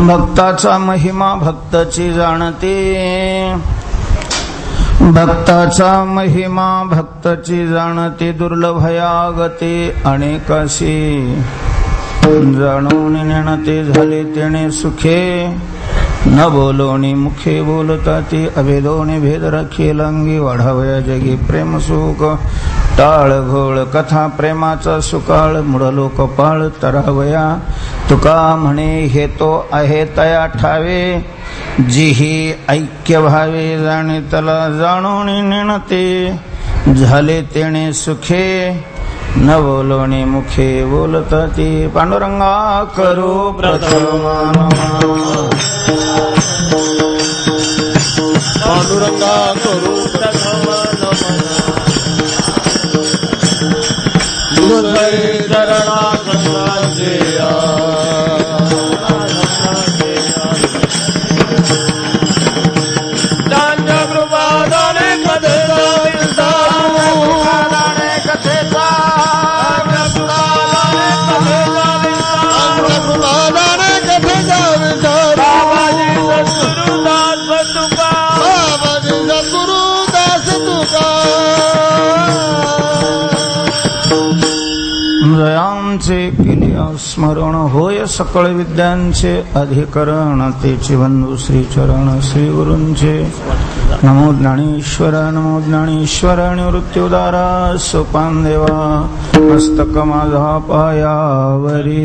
भक्ताचा महिमा भक्ताची जाणते, भक्ताचा महिमा भक्ताची जाणते, दुर्लभयागते अनेकाशी जाणून नेणते, झाले तेणे सुखे न बोलोनी मुखे बोलता ते, अभेदोनी भेद राखी लंगी, वाढावया जगी प्रेम सुख टाळ घोळ, कथा प्रेमाचा सुकाळ मुडलो कपाळ तरावया, तुका म्हणे हे तो आहे तया ठावे, जिही ऐक्य भावे जाणे तला जाणून नेणते, झाले तेणे सुखे न बोलोनी मुखे बोलता ते, पांडुरंगा करू प्रथम पांडुरंगा करू प्रथम चरणा संतांचे जयांचे केले स्मरण होय सकळ विद्यांचे अधिकरण, तेचे बंधू श्री चरण श्री गुरूंचे, नमो ज्ञानेश्वर नमो ज्ञानेश्वर, निवृत्त्युदारा सोपान देवा, मस्तक माझा पायावरी,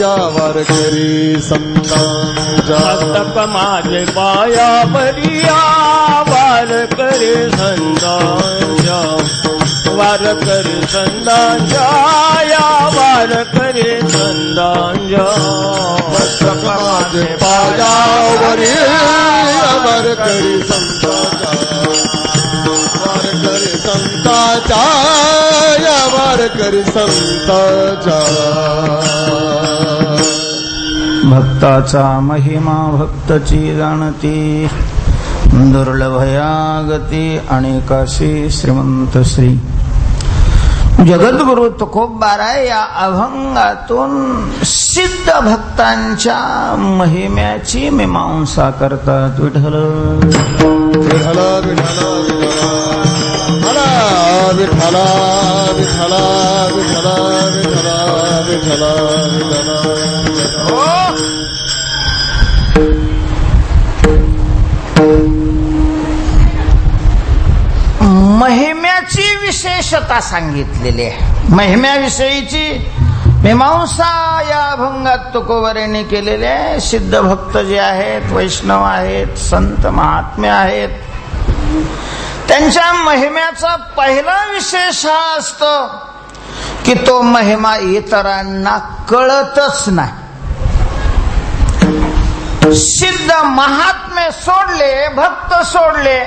यावर करी संतांच्या, मस्तक माझे पायावरी यावर करे संतांच्या, वार करे संतांच्या यावर करे संतांच्या, मस्तक माझे पायावरी यावर करी संतांच्या, वार करे संतांच्या यावर करी संतांच्या, भक्ताचा महिमा भक्तची जाणती, दुर्लभयागती अनेकाशी श्रीमंत श्री जगद्गुरु तुकोबाराय या अभंगातून सिद्ध भक्तांच्या महिम्याची मीमांसा करतात. विठ्ठल विठ्ठल विठ्ठल विठ्ठल विठ्ठल विठ्ठल विठ्ठल विठ्ठल विठ्ठल. महिम्याची विशेषता सांगितलेली आहे. महिम्याविषयीची मीमांसा या अभंगात तुकोबारायांनी केलेले आहे. सिद्ध भक्त जे आहेत, वैष्णव आहेत, संत महात्मे आहेत, त्यांच्या महिम्याचा पहिला विशेष हा असतो की तो महिमा इतरांना कळतच नाही. सिद्ध महात्मे सोडले, भक्त सोडले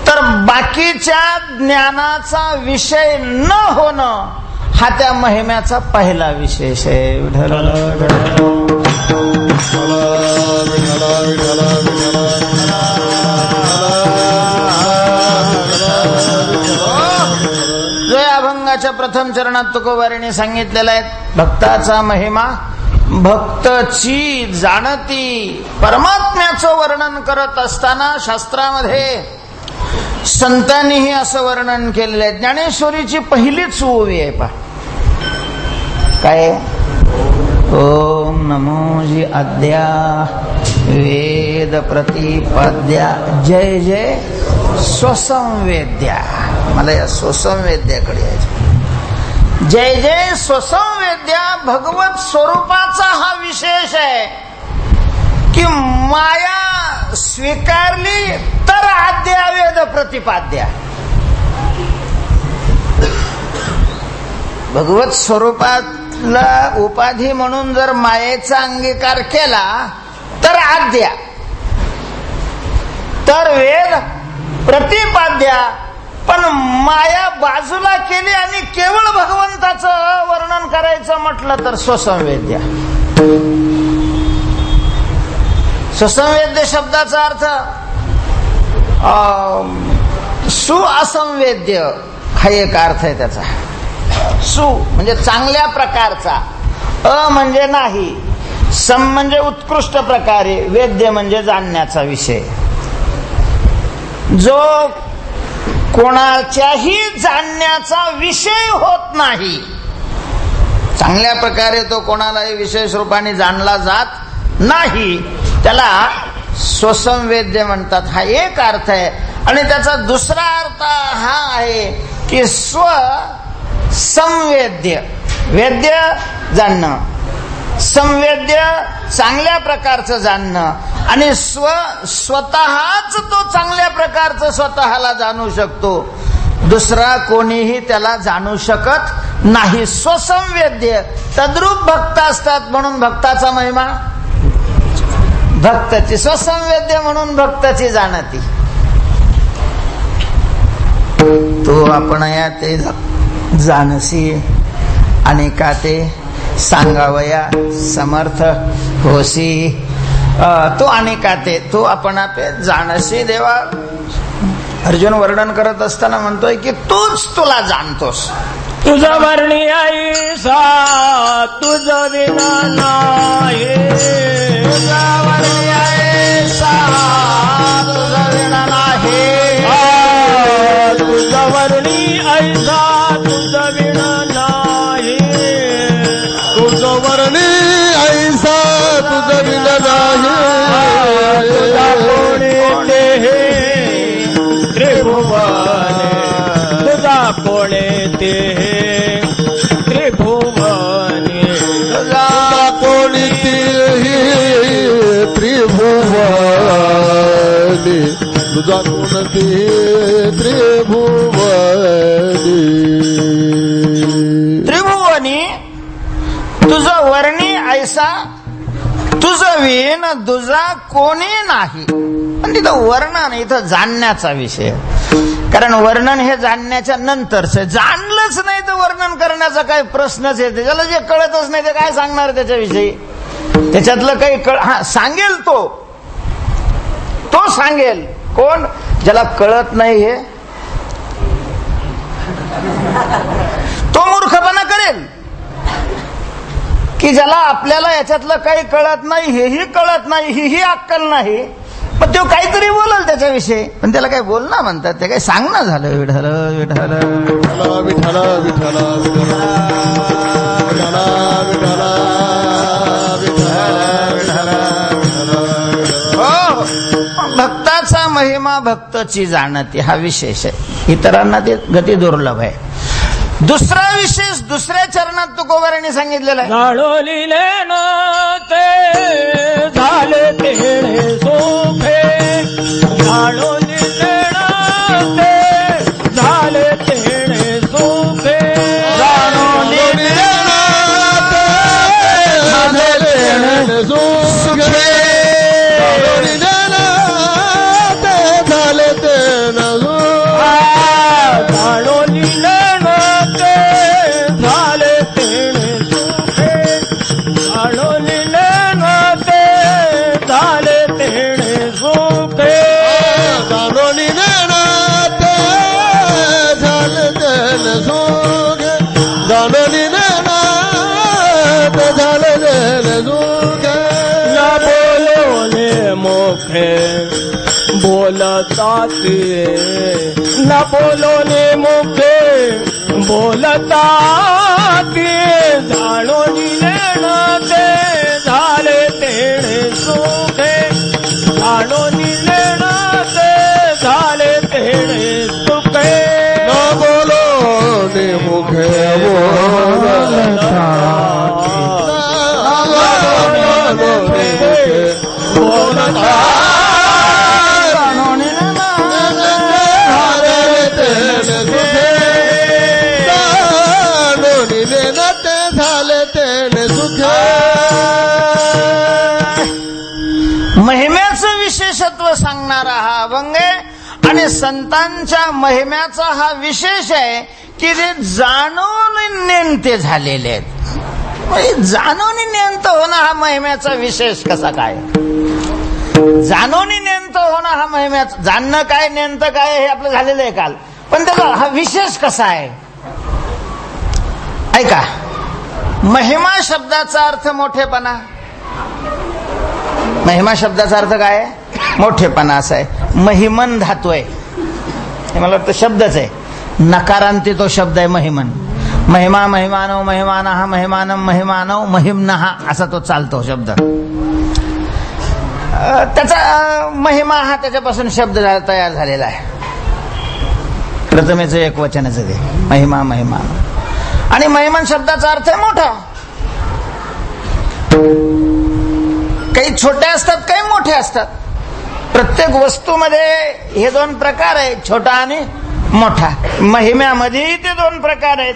तर बाकीच्या ज्ञानाचा विषय न होणं हा त्या महिम्याचा पहिला विशेष आहे. विठ्ठल जो या अभंगाच्या प्रथम चरणात तुकोबारायांनी सांगितलेला आहे, भक्ताचा महिमा भक्तची जाणती. परमात्म्याचं वर्णन करत असताना शास्त्रामध्ये संतांनीही असं वर्णन केलेलं आहे. ज्ञानेश्वरीची पहिलीच ओवी आहे पहा, काय? ओम नमो जी आद्या वेद प्रतिपाद्या, जय जय स्वसंवेद्या. मला या स्वसंवेद्याकडे यायचं. जय जय स्वसंवेद्या. भगवत स्वरूपाचा हा विशेष आहे की माया स्वीकारली तर आद्या वेद प्रतिपाद्या. भगवत स्वरूपातला उपाधी म्हणून जर मायेचा अंगीकार केला तर आद्या, तर वेद प्रतिपाद्या, पण माया बाजूला केली आणि केवळ भगवंताचं वर्णन करायचं म्हटलं तर स्वसंवेद्य. स्वसंवेद्य शब्दाचा अर्थ सुअसंवेद्य हा एक अर्थ आहे त्याचा. सु म्हणजे चांगल्या प्रकारचा, अ म्हणजे नाही, सम म्हणजे उत्कृष्ट प्रकारे, वेद्य म्हणजे जाणण्याचा विषय. जो कोणाच्याही जाणण्याचा विषय होत नाही, चांगल्या प्रकारे तो कोणालाही विशेष रूपाने जाणला जात नाही, त्याला स्वसंवेद्य म्हणतात. हा एक अर्थ आहे. आणि त्याचा दुसरा अर्थ हा आहे की स्व संवेद्य, वेद्य जाणणं, संवेद्य चांगल्या प्रकारचं जाणणं, आणि स्वतःच तो चांगल्या प्रकारचं स्वतःला जाणू शकतो, दुसरा कोणीही त्याला जाणू शकत नाही. स्वसंवेद्य तद्रूप भक्त असतात म्हणून भक्ताचा महिमा, भक्ताची स्वसंवेद्य म्हणून भक्ताची जाणती. तो आपण या ते जाणसी आणि का ते सांगावया समर्थ होसी, तो आणि का ते तो आपण जाणसी देवा. अर्जुन वर्णन करत असताना म्हणतोय की तूच तुला जाणतोस. तुझा वर्णी ऐसा तुझ विना नाही, तुझा वर्णी ऐसा तुझ विना नाही, तुझा वर्णी ऐसा तुझ विना नाही, तुझ वर्णी ऐसा तुझ विना नाही, तुझा कोणी ते त्रिभुवने, तुझा कोणी ते त्रिभुवने, तुझा कोणी त्रिभुवनी, तुझा कोणती त्रिभुवनी. त्रिभुवनी तुझं वर्णी ऐसा तुझं विण दुजा कोणी नाही. पण तिथं वर्णन, इथं जाणण्याचा विषय. कारण वर्णन हे जाणण्याच्या नंतरच, जाणलंच नाही तर वर्णन करण्याचा काही प्रश्नच येते. त्याला जे कळतच नाही ते काय सांगणार त्याच्याविषयी. त्याच्यातलं काही सांगेल तो सांगेल. कोण? ज्याला कळत नाही हे तो मूर्खपणा करेल. की ज्याला आपल्याला याच्यातलं काही कळत नाही, हेही कळत नाही, ही अक्कल नाही, पण तो काहीतरी बोलल त्याच्याविषयी, पण त्याला काही बोलणं म्हणतात, ते काही सांगणं झालं. विठ्ठल विठ्ठल विठ्ठल विठ्ठल हो, भक्ताचा महिमा भक्ताची जाणती हा विशेष आहे. इतरांना ते गती दुर्लभ आहे. दुसरा विशेष दुसऱ्या चरणात तुकोबारांनी सांगितलेला आहे. जाणोलिले न ते झाले तेणे सोफे, जाणोलिले न ते झाले तेणे सोफे, जाणोलिले न ते झाले तेणे सोफे, जाणोलिले न ते झाले तेणे सोफे, जाणोलिले बोलता ते न बोलोने मुखे बोलता ते, जाणोलिले न ते झाले तेणे सुखे, जाणोलिले न ते झाले तेणे सुखे, न बोलोने मुखे बोलता बोलता महिमा महिम्याचं विशेषत्व सांगणारा हा अभंग आहे आणि संतांच्या महिम्याचा हा विशेष आहे की जे जाणून नेमते झालेले आहेत. जाणून नेमत होणं हा महिम्याचा विशेष कसा काय? जाणून नेमत होणं हा महिम्याचा, जाणणं काय नेमतं काय हे आपलं झालेलं आहे काल, पण त्याचा हा विशेष कसा आहे ऐका. महिमा शब्दाचा अर्थ मोठेपणा. महिमा शब्दाचा अर्थ काय आहे? मोठेपणा असा आहे. महिमन धातू आहे, हे मला वाटतं शब्दच आहे, नकारांती तो शब्द आहे महिमन. महिमा महिमानव महिमानः महिमानम महिमानव महिमनः असा तो चालतो शब्द. त्याचा महिमा हा त्याच्यापासून शब्द तयार झालेला आहे. प्रथमेच एक वचनाचं ते महिमा महिमा, आणि महिमन शब्दाचा अर्थ आहे मोठा. काही छोटे असतात, काही मोठे असतात. प्रत्येक वस्तूमध्ये हे दोन प्रकार आहेत, छोटा आणि मोठा. महिम्यामध्येही ते दोन प्रकार आहेत,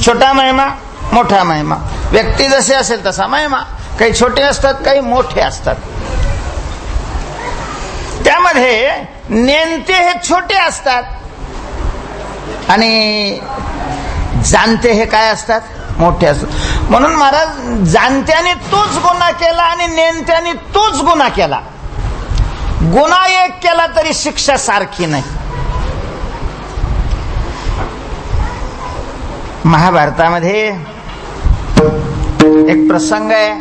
छोटा महिमा मोठा महिमा. व्यक्ती जसे असेल तसा महिमा. काही छोटे असतात, काही मोठे असतात. त्यामध्ये नेमते हे छोटे असतात आणि जाणते हे काय असतात? मोठे असतात. म्हणून महाराज जाणत्याने तोच गुन्हा केला आणि नेमत्याने तोच गुन्हा केला. गुन्हा एक केला तरी शिक्षा सारखी नाही. महाभारतामध्ये एक प्रसंग आहे.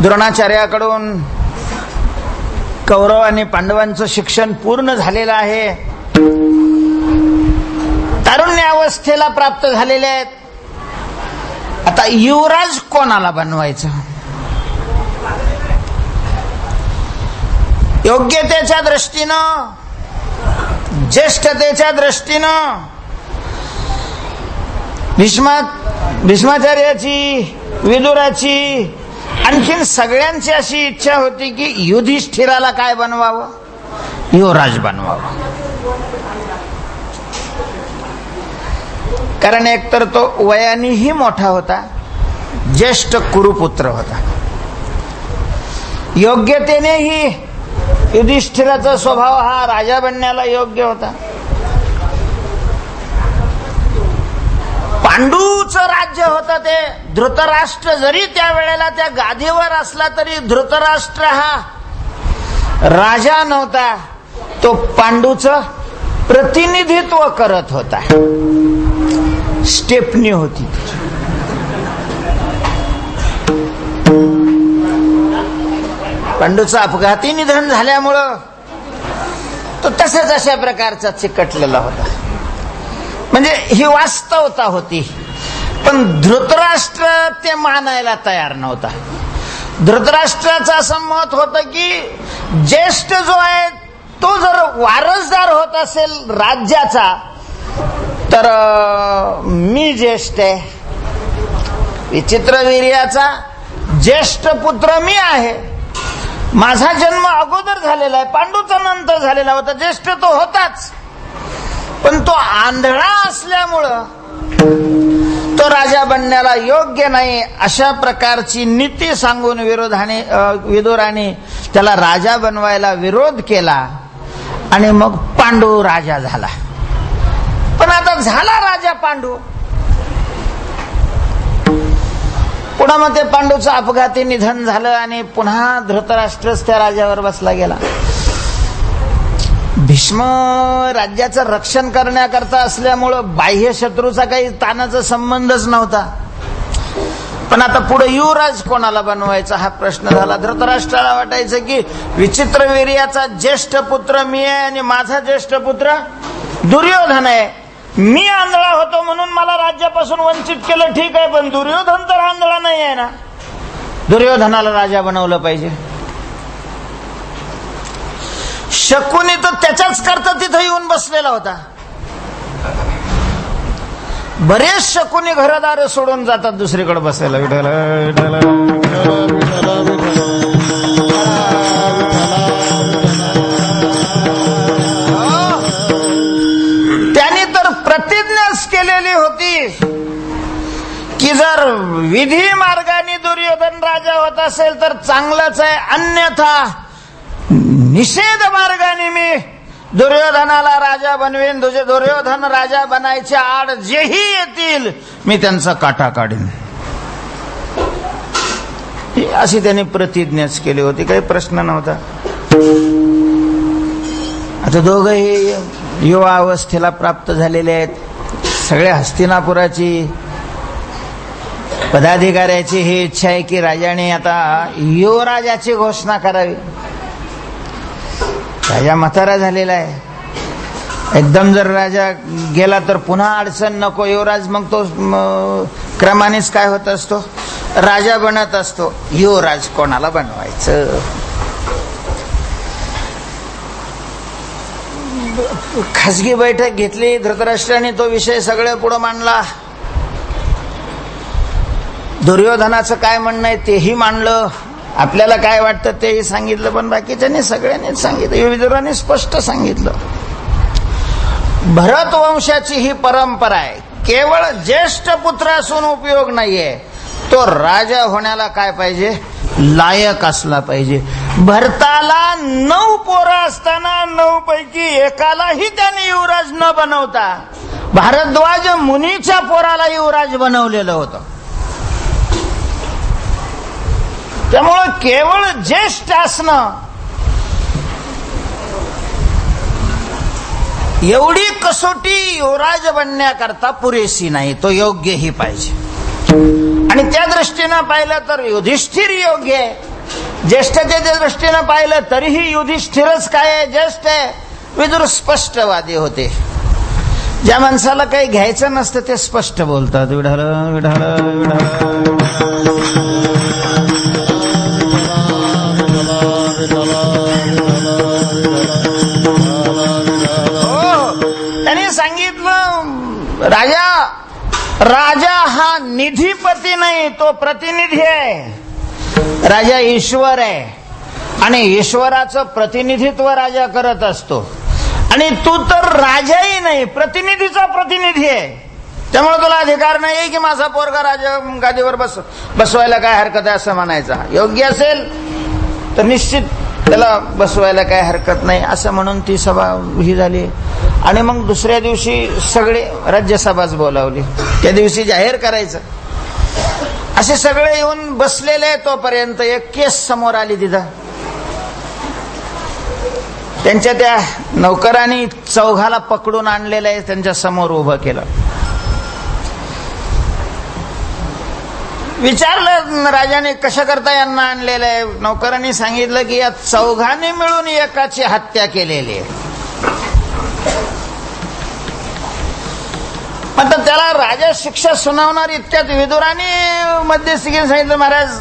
द्रोणाचार्याकडून कौरव आणि पांडवांचं शिक्षण पूर्ण झालेलं आहे. तारुण्यावस्थेला प्राप्त झालेले आहेत. आता युवराज कोणाला बनवायचा? योग्यतेच्या दृष्टीनं, ज्येष्ठतेच्या दृष्टीनं भीष्माचार्याची, विदुराची, आणखीन सगळ्यांची अशी इच्छा होती की युधिष्ठिराला काय बनवावं? युवराज बनवावं. कारण एकतर तो वयानेही मोठा होता, ज्येष्ठ कुरुपुत्र होता. योग्यतेनेही युधिष्ठिराचा स्वभाव हा राजा बनण्याला योग्य होता. पांडूचं राज्य होतं ते. धृतराष्ट्र जरी त्यावेळेला त्या गादीवर असला तरी धृतराष्ट्र हा राजा नव्हता, तो पांडूचं प्रतिनिधित्व करत होता. स्टेपनी होती. पांडूचं अपघाती निधन झाल्यामुळं तो तसाच अशा प्रकारचा चिकटलेला होता. म्हणजे ही वास्तवता होती. पण धृतराष्ट्र ते मानायला तयार नव्हता. धृतराष्ट्राचं असं मत होतं की ज्येष्ठ जो आहे तो जर वारसदार होत असेल राज्याचा तर मी ज्येष्ठ आहे. विचित्रवीर्याचा ज्येष्ठ पुत्र मी आहे. माझा जन्म अगोदर झालेला आहे, पांडूचा नंतर झालेला होता. ज्येष्ठ तो होताच, पण तो आंधळा असल्यामुळं तो राजा बनण्याला योग्य नाही अशा प्रकारची नीती सांगून विदुराने त्याला राजा बनवायला विरोध केला आणि मग पांडू राजा झाला. पण आता झाला राजा पांडू. पुन्हा मग ते पांडूचं अपघाती निधन झालं आणि पुन्हा धृतराष्ट्रच त्या राजावर बसला गेला. भीष्म राज्याचं रक्षण करण्याकरता असल्यामुळं बाह्य शत्रूचा काही तानाचा संबंधच नव्हता. पण आता पुढे युवराज कोणाला बनवायचा हा प्रश्न झाला. धृतराष्ट्राला वाटायचं की विचित्रवीर्याचा ज्येष्ठ पुत्र मी आहे आणि माझा ज्येष्ठ पुत्र दुर्योधन आहे. मी आंधळा होतो म्हणून मला राज्यापासून वंचित केलं, ठीक आहे, पण दुर्योधन तर आंधळा नाही आहे ना. दुर्योधनाला राजा बनवलं पाहिजे. शकुनी तर त्याच्याच करता तिथं येऊन बसलेला होता. बरेच शकुनी घरदार सोडून जातात दुसरीकडे बसायला. त्याने तर प्रतिज्ञाच केलेली होती की जर विधी मार्गाने दुर्योधन राजा होत असेल तर चांगलंच आहे, अन्यथा निषेध मार्गाने मी दुर्योधनाला राजा बनवेन, दुर्योधन राजा बनायच्या आड जेही येतील मी त्यांचा काटा काढीन, अशी त्यांनी प्रतिज्ञाच केली होती. काही प्रश्न नव्हता. आता दोघंही युवा अवस्थेला प्राप्त झालेले आहेत. सगळ्या हस्तिनापुराची पदाधिकाऱ्याची ही इच्छा आहे की राजाने आता युवराजाची घोषणा करावी. राजा म्हातारा झालेला आहे. एकदम जर राजा गेला तर पुन्हा अडचण नको. युवराज मग तो क्रमानेच काय होत असतो, राजा बनत असतो. युवराज कोणाला बनवायचं? खासगी बैठक घेतली. धृतराष्ट्राने तो विषय सगळे पुढे मांडला. दुर्योधनाचं काय म्हणणं आहे तेही मांडलं. आपल्याला काय वाटतं तेही सांगितलं. पण बाकीच्यांनी सगळ्यांनीच सांगितलं. विदुराने स्पष्ट सांगितलं, भरत वंशाची ही परंपरा आहे. केवळ ज्येष्ठ पुत्र असून उपयोग नाहीये. तो राजा होण्याला काय पाहिजे, लायक असला पाहिजे. भरताला 9 पोरं असताना 9 पैकी एकालाही त्याने युवराज न बनवता भारद्वाज मुनीच्या पोराला युवराज बनवलेलं होतं. त्यामुळं केवळ ज्येष्ठ असणं एवढी कसोटी युवराज बनण्याकरता पुरेशी नाही. तो योग्यही पाहिजे. आणि त्या दृष्टीनं पाहिलं तर युधिष्ठिर योग्य आहे. ज्येष्ठतेच्या दृष्टीनं पाहिलं तरीही युधिष्ठिरच काय आहे, ज्येष्ठ आहे. विदुर स्पष्टवादी होते. ज्या माणसाला काही घ्यायचं नसतं ते स्पष्ट बोलतात. विढाल विढाल त्यांनी सांगितलं, राजा हा निधीपती नाही, तो प्रतिनिधी आहे. राजा ईश्वर आहे आणि ईश्वराचं प्रतिनिधित्व राजा करत असतो. आणि तू तर राजाही नाही, प्रतिनिधीचा प्रतिनिधी आहे. त्यामुळे तुला अधिकार नाही की माझा पोरगा राजा गादीवर बसवायला काय हरकत आहे असं म्हणायचा. योग्य असेल तर निश्चित त्याला बसवायला काय हरकत नाही असं म्हणून ती सभा ही झाली. आणि मग दुसऱ्या दिवशी सगळे राज्यसभाच बोलावली. त्या दिवशी जाहीर करायचं. असे सगळे येऊन बसलेले. तोपर्यंत एक केस समोर आली. तिथं त्यांच्या त्या नौकरांनी चौघाला पकडून आणलेलं आहे, त्यांच्या समोर उभं केलं. विचारलं राजाने कशा करता यांना आणलेलं आहे. नौकरांनी सांगितलं की या चौघांनी मिळून एकाची हत्या केलेली आहे. आता त्याला राजा शिक्षा सुनावणार इतक्यात विदुराने मध्यस्थी सांगितलं, महाराज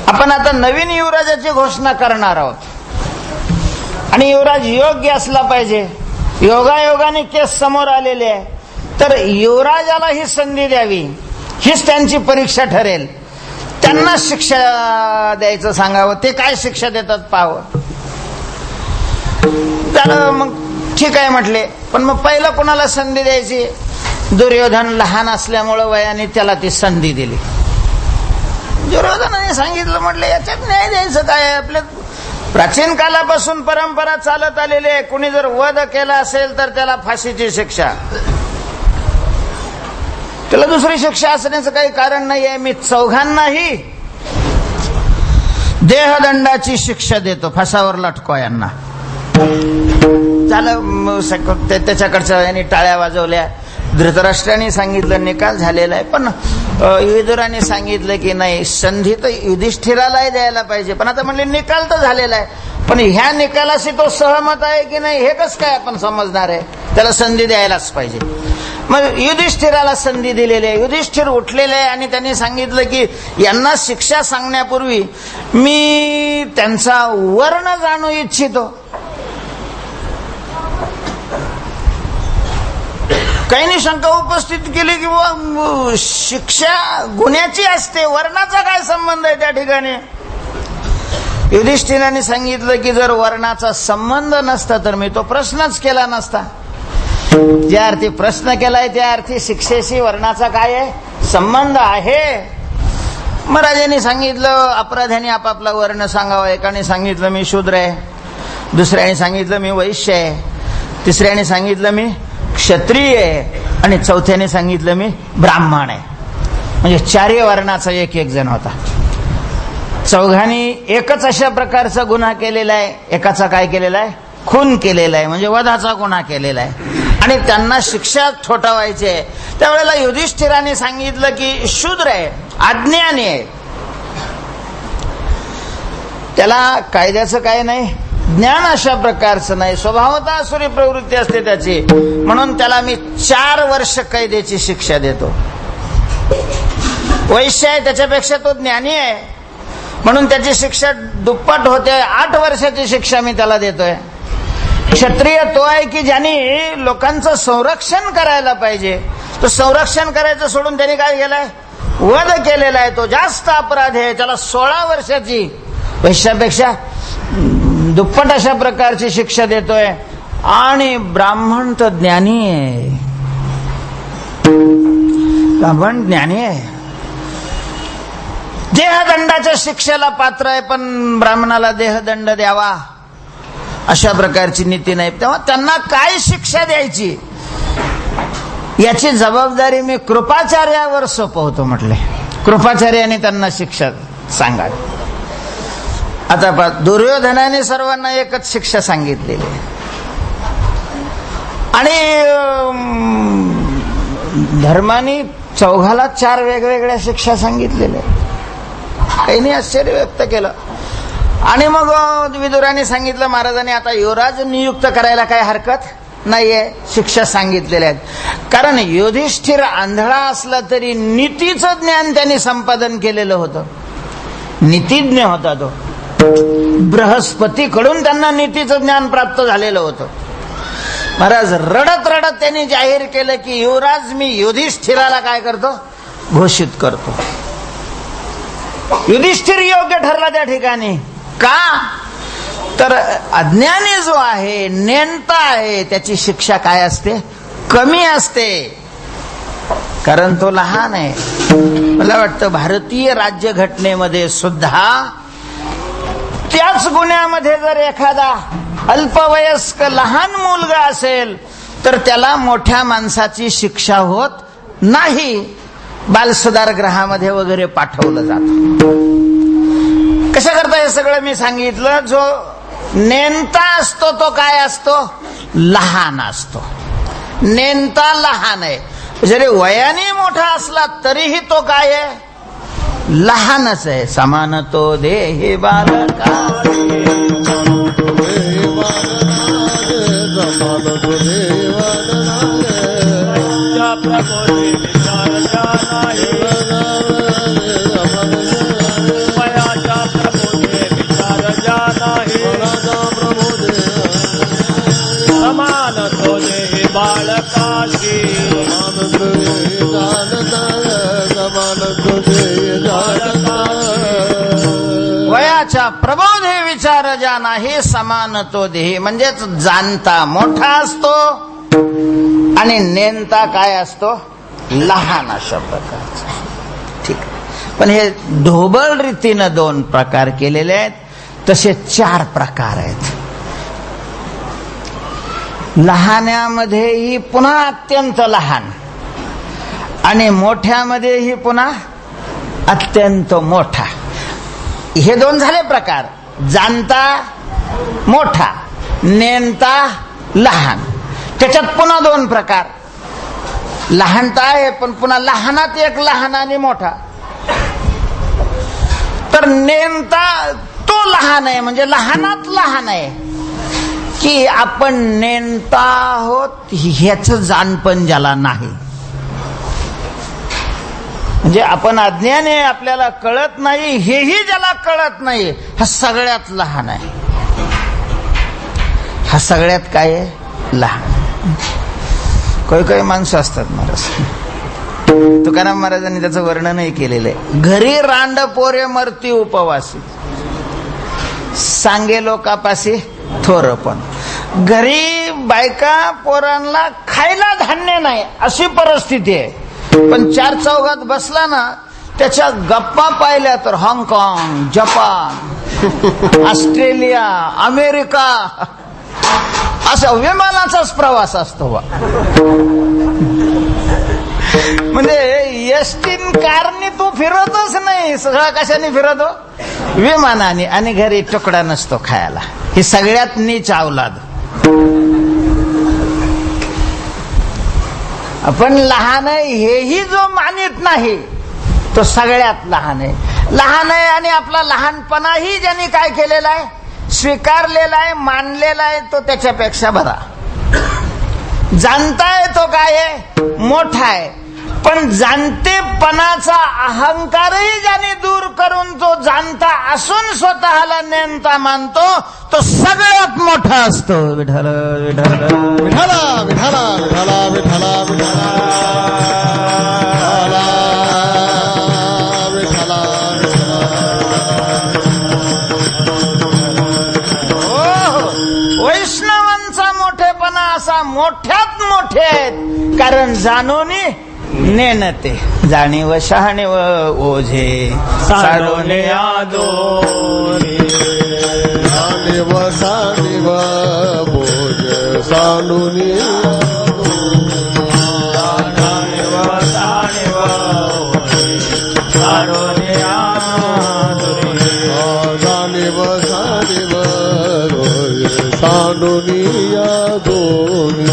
आपण आता नवीन युवराजाची घोषणा करणार आहोत आणि युवराज योग्य असला पाहिजे. योगायोगाने केस समोर आलेले आहे तर युवराजाला ही संधी द्यावी, हीच त्यांची परीक्षा ठरेल. त्यांना शिक्षा द्यायचं सांगावं. ते काय शिक्षा देतात पाहावं. त्याला मग ठीक आहे म्हटले. पण मग पहिलं कोणाला संधी द्यायची. दुर्योधन लहान असल्यामुळं वयाने त्याला ती संधी दिली. दुर्योधनाने सांगितलं, म्हटलं याच्यात न्याय द्यायचं काय. आपल्या प्राचीन कालापासून परंपरा चालत आलेली आहे. कुणी जर वध केला असेल तर त्याला फाशीची शिक्षा, त्याला दुसरी शिक्षा असण्याचं काही कारण नाही आहे. मी चौघांनाही देहदंडाची शिक्षा देतो, फासावर लटको यांना. झालं. त्याच्याकडच्या यांनी टाळ्या वाजवल्या. धृतराष्ट्राने सांगितलं निकाल झालेला आहे. पण विदुराने सांगितलं की नाही, संधी तर युधिष्ठिरालाही द्यायला पाहिजे. पण आता म्हणले निकाल तर झालेला आहे, पण ह्या निकालाशी तो सहमत आहे की नाही हे कसं काय आपण समजणार आहे. त्याला संधी द्यायलाच पाहिजे. मग युधिष्ठिराला संधी दिलेली आहे. युधिष्ठिर उठलेले आहे आणि त्यांनी सांगितलं की यांना शिक्षा सांगण्यापूर्वी मी त्यांचा वर्ण जाणू इच्छितो. काहींनी शंका उपस्थित केली की शिक्षा गुन्ह्याची असते, वर्णाचा काय संबंध आहे त्या ठिकाणी. युधिष्ठिराने सांगितलं की जर वर्णाचा संबंध नसता तर मी तो प्रश्नच केला नसता. ज्या अर्थी प्रश्न केलाय त्या अर्थी शिक्षेशी वर्णाचा काय आहे संबंध आहे. महाराजांनी सांगितलं अपराध्याने आपापला वर्ण सांगावा. एकाने सांगितलं मी शूद्र आहे, दुसऱ्याने सांगितलं मी वैश्य आहे, तिसऱ्याने सांगितलं मी क्षत्रिय आहे आणि चौथ्याने सांगितलं मी ब्राह्मण आहे. म्हणजे चारही वर्णाचा एक एक जण होता. चौघांनी एकच अशा प्रकारचा गुन्हा केलेला आहे. एकाचा काय केलेला आहे? खून केलेला आहे, म्हणजे वधाचा गुन्हा केलेला आहे आणि त्यांना शिक्षा ठोठावायची आहे. त्यावेळेला युधिष्ठिराने सांगितलं की शूद्र आहे, अज्ञानी आहे, त्याला कायद्याचं काय नाही, ज्ञान अशा प्रकारचं नाही, स्वभावतः आसुरी प्रवृत्ती असते त्याची, म्हणून त्याला मी 4 वर्ष कैदेची शिक्षा देतो. वैश्य आहे, त्याच्यापेक्षा तो ज्ञानी आहे, म्हणून त्याची शिक्षा दुप्पट होते, 8 वर्षाची शिक्षा मी त्याला देतोय. क्षत्रिय तो आहे की ज्यांनी लोकांचं संरक्षण करायला पाहिजे, तो संरक्षण करायचं सोडून त्यांनी काय केलंय? वध केलेला आहे, तो जास्त अपराधी आहे, त्याला 16 वर्षाची वैश्यापेक्षा दुप्पट अशा प्रकारची शिक्षा देतोय. आणि ब्राह्मण तर ज्ञानी आहे, ब्राह्मण ज्ञानी आहे, देहदंडाच्या शिक्षेला पात्र आहे, पण ब्राह्मणाला देहदंड द्यावा अशा प्रकारची नीती नाही. तेव्हा त्यांना काय शिक्षा द्यायची याची जबाबदारी मी कृपाचार्यावर सोपवतो म्हटले. कृपाचार्याने त्यांना शिक्षा सांगावी. आता दुर्योधनाने सर्वांना एकच शिक्षा सांगितलेली आणि धर्माने चौघाला 4 वेगवेगळ्या शिक्षा सांगितलेल्या. काहींनी आश्चर्य व्यक्त केलं आणि मग विदुराने सांगितलं महाराजांनी आता युवराज नियुक्त करायला काय हरकत नाहीये, शिक्षा सांगितलेल्या आहेत. कारण युधिष्ठिर आंधळा असला तरी नीतीचं ज्ञान त्यांनी संपादन केलेलं होतं, नीतिज्ञ होता तो. बृहस्पतीकडून त्यांना नीतीचं ज्ञान प्राप्त झालेलं होतं. महाराज रडत रडत त्यांनी जाहीर केलं की युवराज मी युधिष्ठिराला काय करतो? घोषित करतो. युधिष्ठिर योग्य ठरला त्या ठिकाणी. का तर अज्ञानी जो आहे, नेणता आहे, त्याची शिक्षा काय असते? कमी असते, कारण तो लहान आहे. मला वाटतं भारतीय राज्यघटनेमध्ये सुद्धा त्याच गुन्ह्यामध्ये जर एखादा अल्पवयस्क लहान मुलगा असेल तर त्याला मोठ्या माणसाची शिक्षा होत नाही, बालसुधार गृहामध्ये वगैरे पाठवलं जातं. कशा करता हे सगळं मी सांगितलं? जो नेणता असतो तो काय असतो? लहान असतो. नेणता लहान आहे, जरी वयाने मोठा असला तरीही तो काय आहे? लहानच आहे. समानतो देहे बालका वयाच्या प्रबोधे विचार ज्या नाही, समान तो देही, म्हणजेच जाणता मोठा असतो आणि नेणता काय असतो? लहान अशा प्रकारचा. ठीक आहे, पण हे ढोबळ रीतीनं 2 प्रकार केलेले आहेत, तसे 4 प्रकार आहेत. लहान्यामध्येही पुन्हा अत्यंत लहान आणि मोठ्यामध्येही पुन्हा अत्यंत मोठा. हे 2 झाले प्रकार. जाणता मोठा, नेणता लहान. त्याच्यात पुन्हा 2 प्रकार. लहानता आहे पण पुन्हा लहानात एक लहान आणि मोठा. तर नेणता तो लहान आहे, म्हणजे लहानात लहान आहे की आपण नेणता आहोत ह्याचं जाणपण ज्याला नाही, म्हणजे आपण अज्ञानी आहे, आपल्याला कळत नाही हेही ज्याला कळत नाही, हा सगळ्यात लहान आहे. हा सगळ्यात काय आहे? लहान. काही माणसं असतात महाराज, तुकाराम महाराजांनी त्याचं वर्णनही केलेलं आहे. घरी रांड पोरे मरती उपवासी, सांगे लोकापासी थोरपण. घरी बायका पोरांना खायला धान्य नाही अशी परिस्थिती आहे, पण 4 चौघात बसला ना त्याच्या गप्पा पाहिल्या तर हाँगकाँग, जपान, ऑस्ट्रेलिया, अमेरिका असा विमानाचाच प्रवास असतो बा. म्हणजे एसटीन कारने तू फिरतच नाही, सगळा कशाने फिरतो? विमानाने. आणि घरी तुकडा नसतो खायला. ही सगळ्यात नीच अवलाद. आपण लहान आहे हेही जो मानित नाही तो सगळ्यात लहान आहे. लहान आहे आणि आपला लहानपणाही ज्यांनी काय केलेला आहे, स्वीकारलेला आहे, मानलेला आहे, तो त्याच्यापेक्षा बरा. जाणताय तो काय आहे, मोठा आहे. पण जाणतेपणाचा अहंकारही ज्याने दूर करून तो जाणता असून स्वतःला नेमता मानतो तो सगळ्यात मोठा असतो. विठ्ठल विठ्ठल विठ्ठला विठ्ठला विठ्ठला विठ्ठला विठ्ठला वैष्णवांचा मोठेपणा असा मोठ्यात मोठे आहेत कारण जाणून नेणते. जाणीव शहाणीव ओझे साडोने आदोरी जाणीव साणीव बोज सानुनी जाणीव साणीव बोज सानुनी दोनी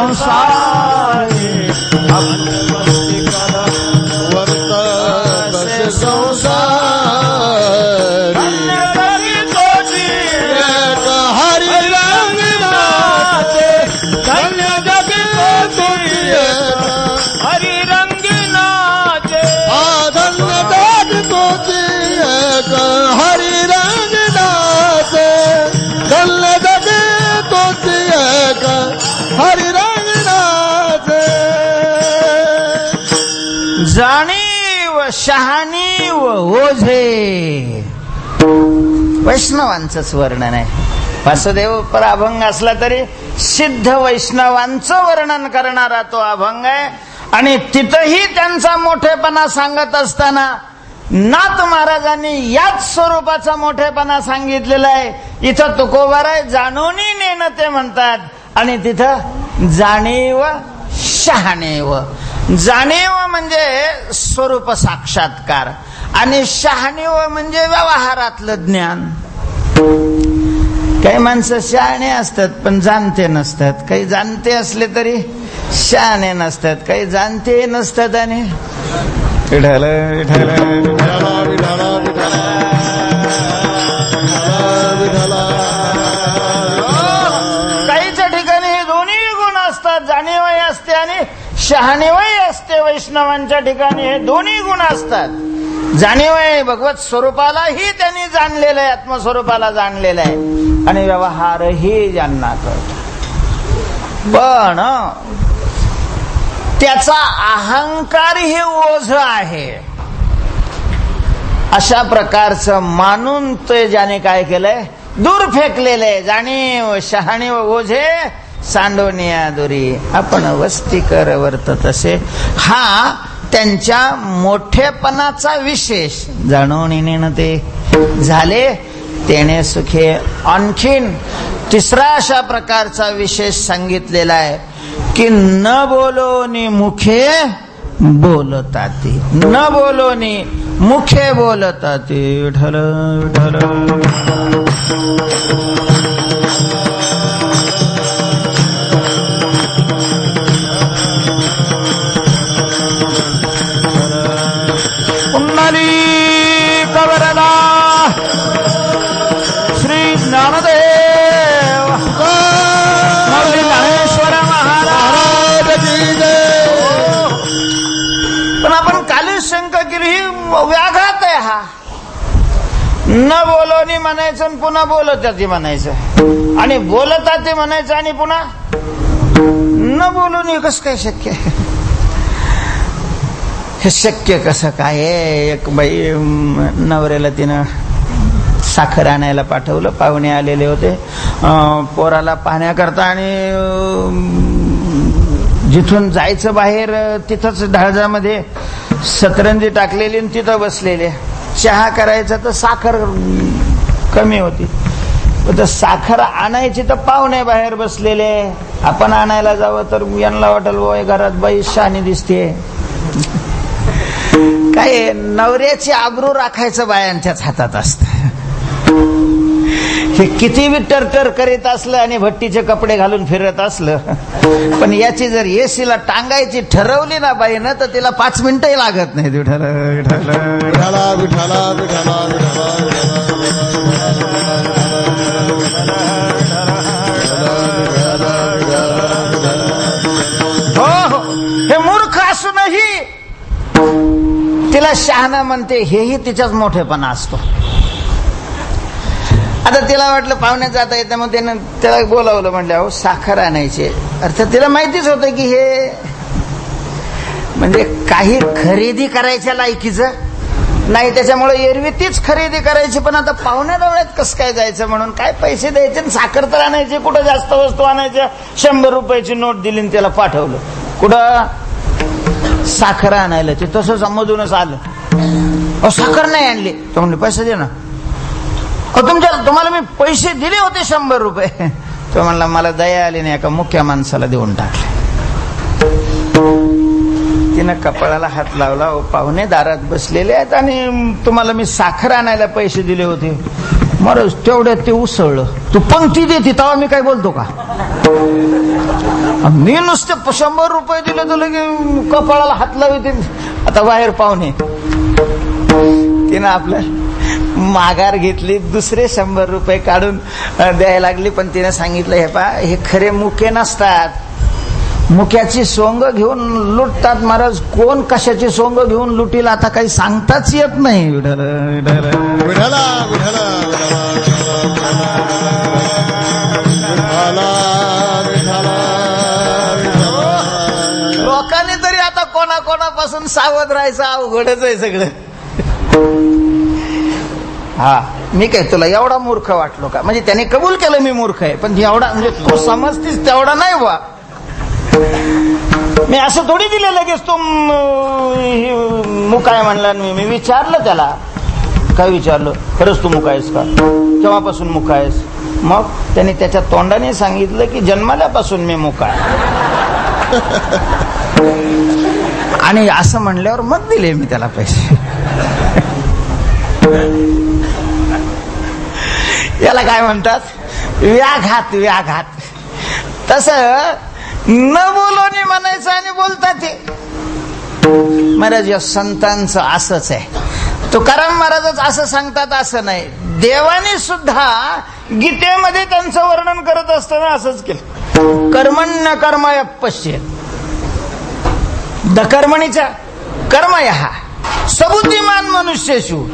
संसारी वर्त संसारी एक हरि रंग नाचे धन्य जगी हरि रंग नाचे धन्य जग तोची एक हरि रंग नाचे धन्य जग तोची एक हरि रंग नाचे. जाणीव शहाणीव ओझे वैष्णवांचंच वर्णन आहे. वासुदेव पर अभंग असला तरी सिद्ध वैष्णवांचं वर्णन करणारा तो अभंग आहे. आणि तिथंही त्यांचा मोठेपणा सांगत असताना नाथ महाराजांनी याच स्वरूपाचा मोठेपणा सांगितलेला आहे. इथं तुकोबाराय जाणूनी नेणं ते म्हणतात आणि तिथं जाणीव शहाणीव. जाणीव म्हणजे स्वरूप साक्षात्कार आणि शहाणीव म्हणजे व्यवहारातलं ज्ञान. काही माणसं शहाणे असतात पण जाणते नसतात. काही जाणते असले तरी शहाणे नसतात. काही जाणते नसतात आणि विठ्ठल विठ्ठल विठ्ठला विठ्ठला विठ्ठला काहीच्या ठिकाणी हे दोन्ही गुण असतात. जाणीवही असते आणि शहाणीवही असते. वैष्णवांच्या ठिकाणी हे दोन्ही गुण असतात. जाणीव आहे भगवत स्वरूपालाही त्यांनी जाणलेलं आहे, आत्मस्वरूपाला जाणलेलं आहे आणि व्यवहारही ज्यांना कळतो. पण त्याचा अहंकार हे ओझ आहे अशा प्रकारचं मानून ते ज्याने काय केलंय, दूर फेकलेलं आहे. जाणीव शहाणीव ओझे सांडोनिया दुरी आपण वस्ती कर वर्त तसे. हा त्यांच्या मोठेपणाचा विशेष. जाणून नेणं ते झाले तेने सुखे. आणखीन तिसरा अशा प्रकारचा विशेष सांगितलेला आहे की न बोलोनी मुखे बोलताती. न बोलोनी मुखे बोलताती. विठ्ठल विठ्ठल कवरला श्री ज्ञानदेव ज्ञानेश्वर महाराज की जय. पण आपण काली शंका केली ही व्याघात आहे. हा न बोलोनी म्हणायचं आणि पुन्हा बोलताती म्हणायचं आणि बोलताती म्हणायचं आणि पुन्हा न बोलोनी. कसं काय शक्य आहे? हे शक्य कसं काय आहे? एक बाई नवऱ्याला तिनं साखर आणायला पाठवलं. पाहुणे आलेले होते पोराला पाहण्याकरता आणि जिथून जायचं बाहेर तिथंच ढाळजामध्ये सतरंजी टाकलेली आणि तिथं बसलेले. चहा करायचा तर साखर कमी होती, तर साखर आणायची तर पाहुणे बाहेर बसलेले. आपण आणायला जावं तर यांना वाटेल बाई घरात बाई शानी दिसते. काय नवऱ्याची आबरू राखायचं बायांच्याच हातात असत. हे किती बी टरटर करीत असलं आणि भट्टीचे कपडे घालून फिरत असलं, पण याची जर एसीला टांगायची ठरवली ना बाईनं तर तिला 5 मिनिटही लागत नाही. विठाला विठाला विठाला विठाला विठाला हो, हे मूर्ख असूनही तिला शहाणा म्हणते, हेही तिच्याच मोठेपणा असतो. आता तिला वाटलं पाहुण्यात जाता येतं, मग त्यानं त्याला बोलावलं. म्हटलं अहो साखर आणायचे. अर्थात तिला माहितीच होतं की हे म्हणजे काही खरेदी करायच्या लायकीचं नाही, त्याच्यामुळे एरवी तीच खरेदी करायची. पण आता पाहुण्या डोळ्यात कसं काय जायचं म्हणून काय पैसे द्यायचे, साखर तर आणायची. कुठं जास्त वस्तू आणायच्या, 100 रुपयाची नोट दिली आणि त्याला पाठवलं. कुठं साखर आणायला, ते तसं समजूनच आलं. अहो साखर नाही आणली. तो म्हणले पैसे दे ना. तुम्हाला मी पैसे दिले होते 100 रुपये. तो म्हणला मला दया आली नाही, एका मुख्य माणसाला देऊन टाकले. तिनं कपाळाला हात लावला. पाहुणे दारात बसलेले आहेत आणि तुम्हाला मी साखर आणायला पैसे दिले होते. मरच तेवढ्यात ते उसळलं. तू पंक्ती देते तेव्हा मी काय बोलतो का? मी नुसते 100 रुपये दिले तर लगे कपाळाला हात लावते. आता बाहेर पाहुणे. तिनं आपलं माघार घेतली, दुसरे 100 रुपये काढून द्यायला लागली. पण तिने सांगितलं हे पा, हे खरे मुके नसतात. मुक्याची सोंग घेऊन लुटतात महाराज. कोण कशाची सोंग घेऊन लुटील आता काही सांगताच येत नाही. विठाला विठाला लोकांनी तरी आता कोणाकोणापासून सावध राहायचं अवघडच आहे सगळं. हा, मी काय तुला एवढा मूर्ख वाटलो का? म्हणजे त्याने कबूल केलं मी मूर्ख आहे, पण एवढा म्हणजे तू समजतीस तेवढा नाही बा. मी असं थोडी दिले लगेच तू मुकाय म्हणला. मी विचारलं त्याला. काय विचारलं? खरंच तू मुकायस का? केव्हापासून मुकायस? मग त्याने त्याच्या तोंडाने सांगितलं की जन्माल्यापासून मी मुकाय. आणि असं म्हणल्यावर मग दिले मी त्याला पैसे. याला काय म्हणतात? व्याघात. व्याघात. तसं न बोलोनी म्हणायचं आणि बोलतात ते. महाराज या संतांचं असंच आहे. तुकाराम महाराजच असं सांगतात असं नाही. देवाने सुद्धा गीतेमध्ये त्यांचं वर्णन करत असताना असंच केलं. कर्मण्य कर्मय पश्येत दकर्मणीचा कर्मयः सबुद्धिमान मनुष्येषु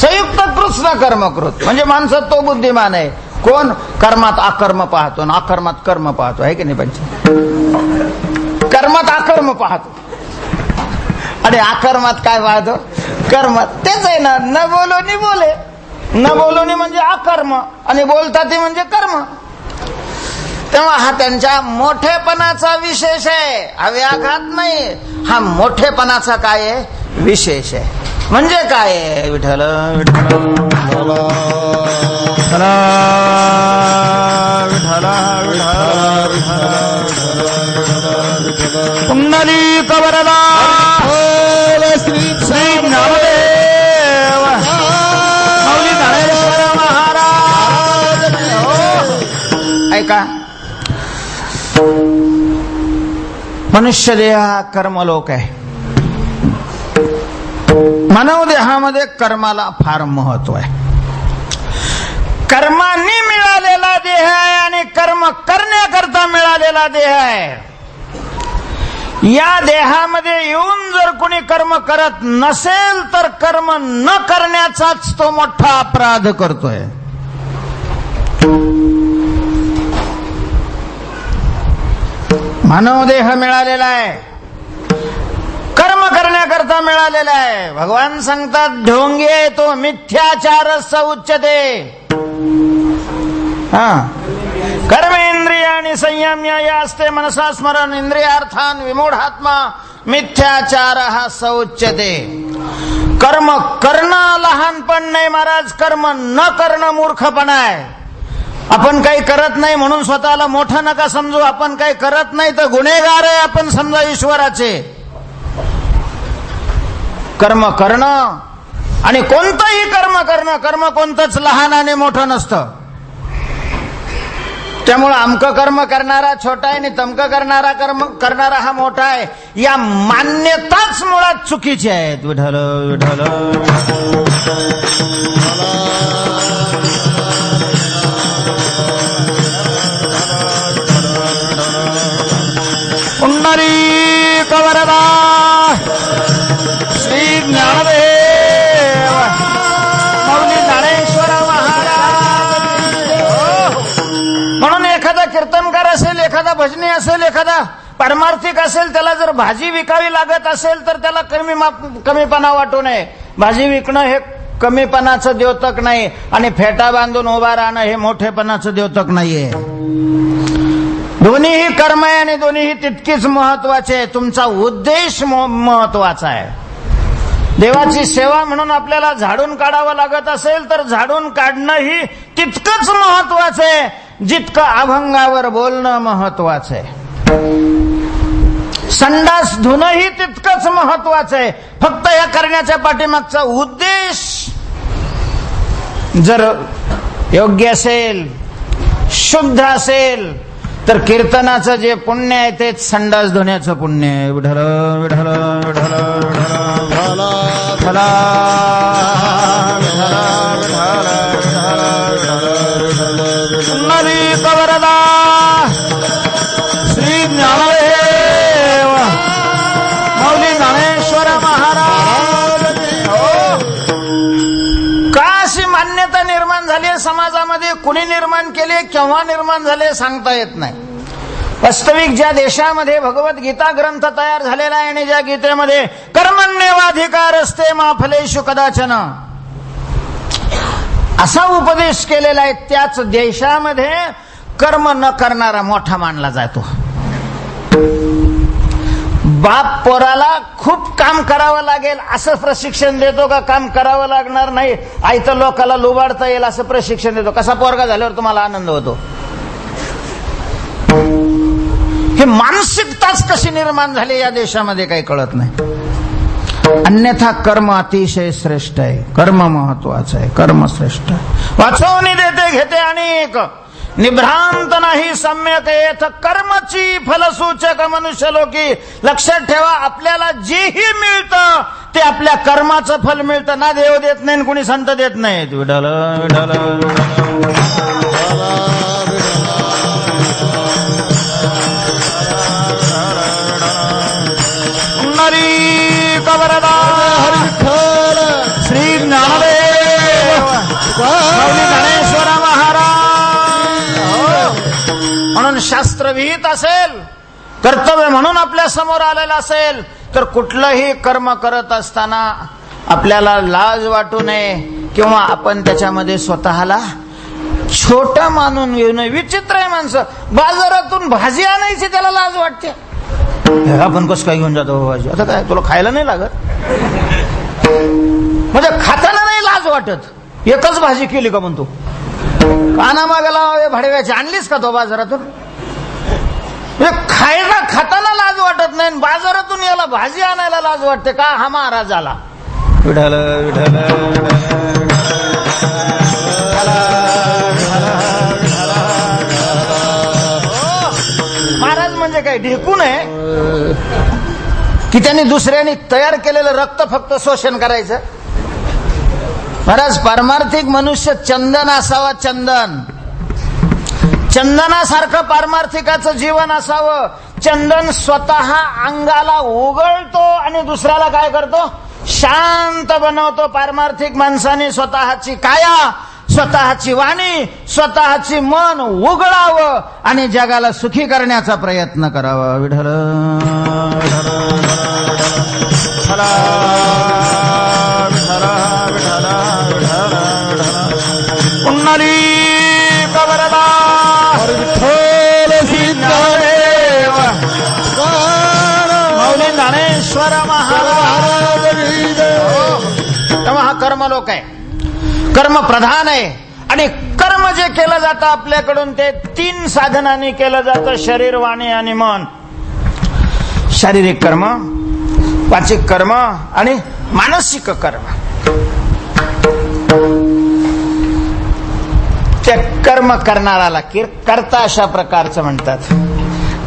संयुक्त कृष्ण कर्मकृत. म्हणजे माणसात तो बुद्धिमान आहे कोण? कर्मात अकर्म पाहतो आणि अकर्मात कर्म पाहतो. आहे की नाही पंच? कर्मात अकर्म पाहतो आणि अकर्मात काय पाहतो? कर्म. तेच आहे ना. न बोलो नि बोले. न बोलो नि म्हणजे अकर्म आणि बोलता ते म्हणजे कर्म. तेव्हा हा त्यांच्या मोठेपणाचा विशेष आहे. हा व्याघात नाही. हा मोठेपणाचा काय आहे? विशेष आहे. म्हणजे काय आहे? विठ्ठल विठ्ठल कुंडली कवरला श्री श्री नामदेव माऊली धारेश्वर महाराज. ऐका, मनुष्य देह हा कर्मलोक आहे. मानव देहामध्ये कर्माला फार महत्व आहे. कर्मांनी मिळालेला देह आहे आणि कर्म करण्याकरता मिळालेला देह आहे. या देहामध्ये येऊन जर कोणी कर्म करत नसेल तर कर्म न करण्याचाच तो मोठा अपराध करतोय. मानव देह मिळालेला आहे, कर्म करण्याकरता मिळालेला आहे. भगवान सांगतात ढोंगे तो मिथ्याचार उच्यते. हा, कर्मेंद्रियाणि संयम्य यास्ते मनसा स्मरण इंद्रियार्थान विमूढात्मा मिथ्याचारः स उच्यते. कर्म करणं लहानपण नाही महाराज, कर्म न करणं मूर्खपणा आहे. आपण काही करत नाही म्हणून स्वतःला मोठं नका समजू. आपण काही करत नाही तर गुन्हेगार आहे आपण समजा ईश्वराचे. कर्म करणं आणि कोणतंही कर्म करणं, कर्म कोणतंच लहान आणि मोठं नसतं. त्यामुळं अमकं कर्म करणारा छोटा आहे आणि तमकं कर्म करणारा हा मोठा आहे, या मान्यताच मुळात चुकीची आहेत. विठ्ठल विठ्ठल पुंडरीक वरदा श्री ज्ञानदेव माऊली ज्ञानेश्वर महाराज. म्हणून एखादा कीर्तनकार असेल, एखादा भजनी असेल, एखादा पारमार्थिक असेल, त्याला जर भाजी विकावी लागत असेल तर त्याला कमीपणा वाटू नये. भाजी विकणं हे कमीपणाचं द्योतक नाही आणि फेटा बांधून उभा राहणं हे मोठेपणाचं द्योतक नाहीये. दोन्हीही कर्म आहे आणि दोन्हीही तितकीच महत्वाचे आहे. तुमचा उद्देश महत्वाचा आहे. देवाची सेवा म्हणून आपल्याला झाडून काढावं लागत असेल तर झाडून काढणंही तितकंच महत्वाचं आहे जितकं अभंगावर बोलणं महत्वाचं आहे. संडास धुणंही तितकंच महत्वाचं आहे. फक्त या करण्याच्या पाठीमागचा उद्देश जर योग्य असेल, शुद्ध असेल तर कीर्तनाचं जे पुण्य आहे तेच संडास धुण्याचं पुण्य आहे. विठ्ठल विठ्ठल विठ्ठल विठ्ठल पुंडरीक वरदा श्री ज्ञानदेव माऊली ज्ञानेश्वर महाराज. का अशी मान्यता निर्माण झाली समाजामध्ये, कुणी निर्माण केले, केव्हा निर्माण झाले सांगता येत नाही. वास्तविक ज्या देशामध्ये भगवद्गीता ग्रंथ तयार झालेला आहे आणि ज्या गीतेमध्ये कर्मण्येवाधिकारस्ते मा फलेषु कदाचन असा उपदेश केलेला आहे, त्याच देशामध्ये कर्म न करणारा मोठा मानला जातो. बाप पोराला खूप काम करावं लागेल असं प्रशिक्षण देतो का काम करावं लागणार नाही, आयतं लोकाला लुबाडता येईल असं प्रशिक्षण देतो? कसा पोरगा झाल्यावर तुम्हाला आनंद होतो? ही मानसिकताच कशी निर्माण झाली या देशामध्ये काही कळत नाही. अन्यथा कर्म अतिशय श्रेष्ठ आहे, कर्म महत्वाचं आहे, कर्म श्रेष्ठ आहे. वाचवणी देते घेते अनेक, निभ्रांत नाही सम्यक येथ कर्मची फलसूचक मनुष्य लोकी. लक्षात ठेवा, आपल्याला जेही मिळतं ते आपल्या कर्माचं फल मिळतं ना. देव देत नाही, कुणी संत देत नाहीत. विठ्ठल विठ्ठल पुंडरीक वरदा श्री ज्ञानदेव माऊली ज्ञानेश्वर महाराज. म्हणून शास्त्रविहित असेल, कर्तव्य म्हणून आपल्या समोर आलेलं असेल तर कुठलंही कर्म करत असताना आपल्याला लाज वाटू नये किंवा आपण त्याच्यामध्ये स्वतःला छोट मानून येऊ नये. विचित्र आहे माणसं, बाजारातून भाजी आणायची त्याला लाज वाटते. आपण कसं काय घेऊन जातो भाजी? आता काय तुला खायला नाही लागत? म्हणजे खाताना नाही लाज वाटत, एकच भाजी केली का म्हणतो. काना मागायला भाडव्याची आणलीस का तो बाजारातून? खायला खाताना लाज वाटत नाही, बाजारातून याला भाजी आणायला लाज वाटते का? हा महाराज आला. विठ्ठल विठ्ठल महाराज म्हणजे काय ढेकून आहे की त्यांनी दुसऱ्यांनी तयार केलेलं रक्त फक्त शोषण करायचं? महाराज, पारमार्थिक मनुष्य चंदन असावा, चंदन. चंदनासारखं पारमार्थिकाचं जीवन असावं. चंदन स्वतः अंगाला उघळतो आणि दुसऱ्याला काय करतो? शांत बनवतो. पारमार्थिक माणसाने स्वतःची काया, स्वतःची वाणी, स्वतःची मन उघडावं आणि जगाला सुखी करण्याचा प्रयत्न करावा. विठ्ठल पुंडरीक वरदा कर्मलोक आहे, कर्म प्रधान आहे. आणि कर्म जे केलं जातं आपल्याकडून ते 3 साधनांनी केलं जातं, शरीर, वाणी आणि मन. शारीरिक कर्म, वाचिक कर्म आणि मानसिक कर्म. त्या कर्म करणाराला कर्ता अशा प्रकारचं म्हणतात.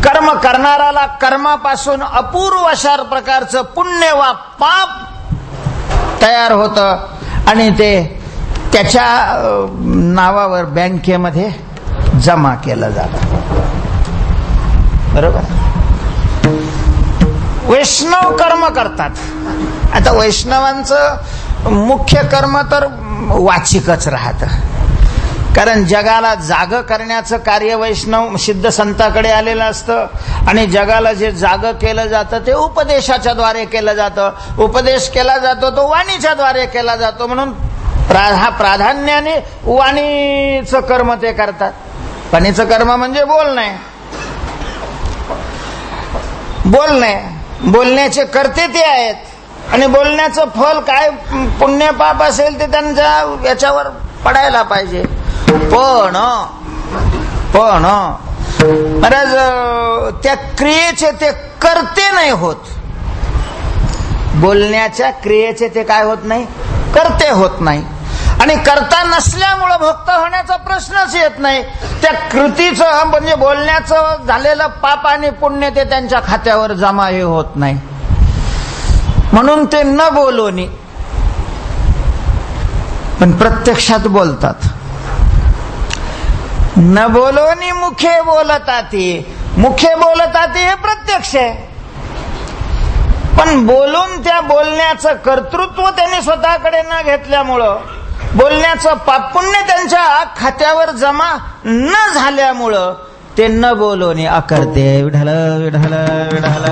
कर्म करणाराला कर्मापासून अपूर्व अशा प्रकारचं पुण्य वा पाप तयार होतं आणि ते त्याच्या नावावर बँकेमध्ये जमा केलं जातं. बरोबर. वैष्णव कर्म करतात. आता वैष्णवांचं मुख्य कर्म तर वाचिकच राहतं, कारण जगाला जाग करण्याचं कार्य वैष्णव सिद्ध संतांकडे आलेलं असतं. आणि जगाला जे जाग केलं जातं ते उपदेशाच्या द्वारे केलं जातं. उपदेश केला जातो तो वाणीच्या द्वारे केला जातो. म्हणून हा प्राधान्याने वाणीचं कर्म ते करतात. वाणीचं कर्म म्हणजे बोलणे. बोलण्याचे कर्ते ते आहेत. आणि बोलण्याचं फल काय पुण्य पाप असेल ते त्यांच्या याच्यावर पडायला पाहिजे. पण महाराज त्या क्रियेचे ते कर्ते नाही होत. बोलण्याच्या क्रियेचे ते काय होत नाही, कर्ते होत नाही. आणि कर्ता नसल्यामुळं भक्त होण्याचा प्रश्नच येत नाही. त्या कृतीचं म्हणजे बोलण्याचं झालेलं पाप आणि पुण्य ते त्यांच्या खात्यावर जमा हे होत नाही. म्हणून ते न बोलोनी पण प्रत्यक्षात बोलतात. न बोलोनी मुखे बोलताती. मुखे बोलताती हे प्रत्यक्ष आहे, पण बोलून त्या बोलण्याचं कर्तृत्व त्यांनी स्वतःकडे न घेतल्यामुळं, बोलण्याचं पाप पुण्य त्यांच्या खात्यावर जमा न झाल्यामुळं ते न बोलोनी अकर्ते. विठ्ठल विठ्ठल विठ्ठल.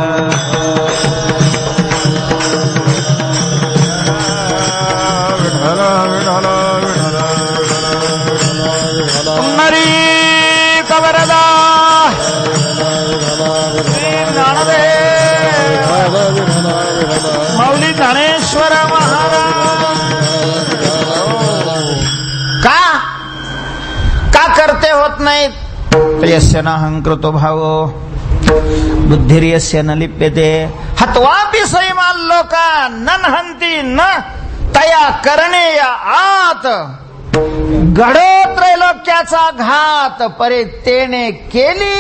माऊली ज्ञानेश्वर महाराज का करते होत नाहीत. यस्य नाहंकृतो भावो बुद्धिर्यस्य न लिप्यते हत्वापि सैमाल लोका नन्हन्ति न तया करणे या आत. घडो त्रैलोक्याचा घात परे तेने केली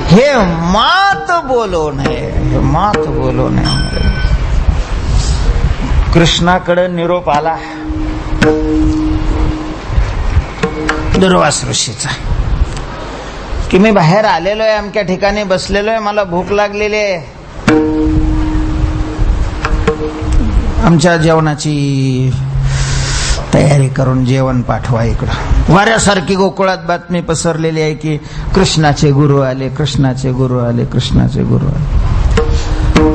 हे मात बोलो नये. मात बोलो नये. कृष्णाकडे निरोप आला दुर्वास ऋषीचा की मी बाहेर आलेलो आहे, अमक्या ठिकाणी बसलेलो आहे, मला भूक लागलेली आहे, आमच्या जेवणाची तयारी करून जेवण पाठवा इकडं. वाऱ्यासारखी गोकुळात बातमी पसरलेली आहे की कृष्णाचे गुरु आले, कृष्णाचे गुरु आले, कृष्णाचे गुरु आले.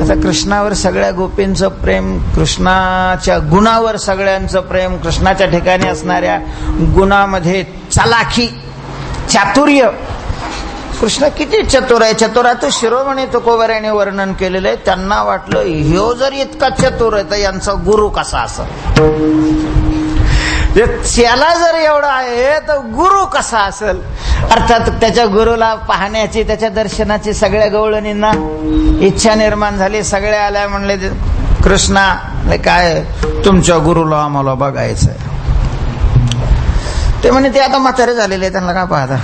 आता कृष्णावर सगळ्या गोपींचं प्रेम, कृष्णाच्या गुणावर सगळ्यांचं प्रेम, कृष्णाच्या ठिकाणी असणाऱ्या गुणामध्ये चलाखी, चातुर्य. कृष्ण किती चतुर आहे. चतुराचं शिरोमणी तुकोबाराने वर्णन केलेलं आहे. त्यांना वाटलं ह्यो जर इतका चतुर आहे तर यांचा गुरु कसा असेल, त्याला जर एवढा आहे तर गुरु कसा असेल. अर्थात त्याच्या गुरुला पाहण्याची, त्याच्या दर्शनाची सगळ्या गवळणींना इच्छा निर्माण झाली. सगळे आल्या, म्हणले कृष्णा काय तुमच्या गुरुला आम्हाला बघायचंय. ते म्हणे ते आता म्हातारे झालेले, त्यांना काय पाहता.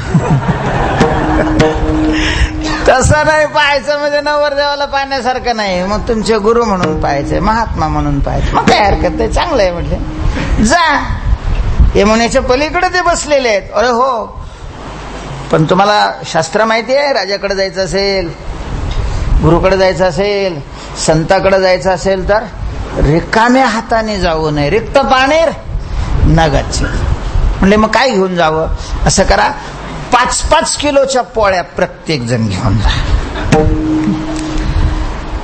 तसं नाही पाहायचं, म्हणजे नवरदेवाला पाहण्यासारखं नाही, मग तुमचे गुरु म्हणून पाहायचंय, महात्मा म्हणून पाहायचं. मग काय हरकत नाही, चांगलं आहे म्हटलं जा. यमुनेच्या पलीकडे ते बसलेले आहेत. अरे हो, पण तुम्हाला शास्त्र माहिती आहे, राजाकडे जायचं असेल, गुरुकडे जायचं असेल, संताकडे जायचं असेल तर रिकाम्या हाताने जाऊ नये. रिक्त पाणीर न गच्छ. म्हणले मग काय घेऊन जावं. असं करा, 5-5 किलोच्या पोळ्या प्रत्येक जण घेऊन जा.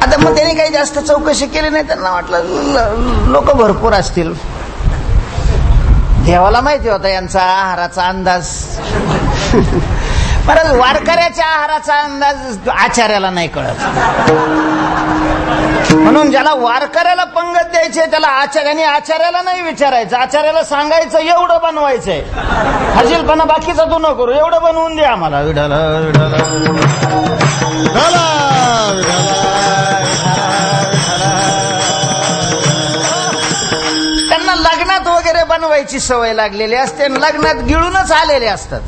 आता मग त्यांनी काही जास्त चौकशी केली नाही. त्यांना वाटलं लोक भरपूर असतील, देवाला माहिती होता यांचा आहाराचा अंदाज. महाराज वारकऱ्याच्या आहाराचा अंदाज आचार्याला नाही कळत, म्हणून ज्याला वारकऱ्याला पंगत द्यायची त्याला आचार्याने आचार्याला नाही विचारायचं, आचार्याला सांगायचं एवढं बनवायचंय, हजीलपणा बाकीचा तू न करू, एवढं बनवून दे आम्हाला. विठाला विठाला विठाला त्यांना लग्नात वगैरे बनवायची सवय लागलेली असते, लग्नात गिळूनच आलेले असतात.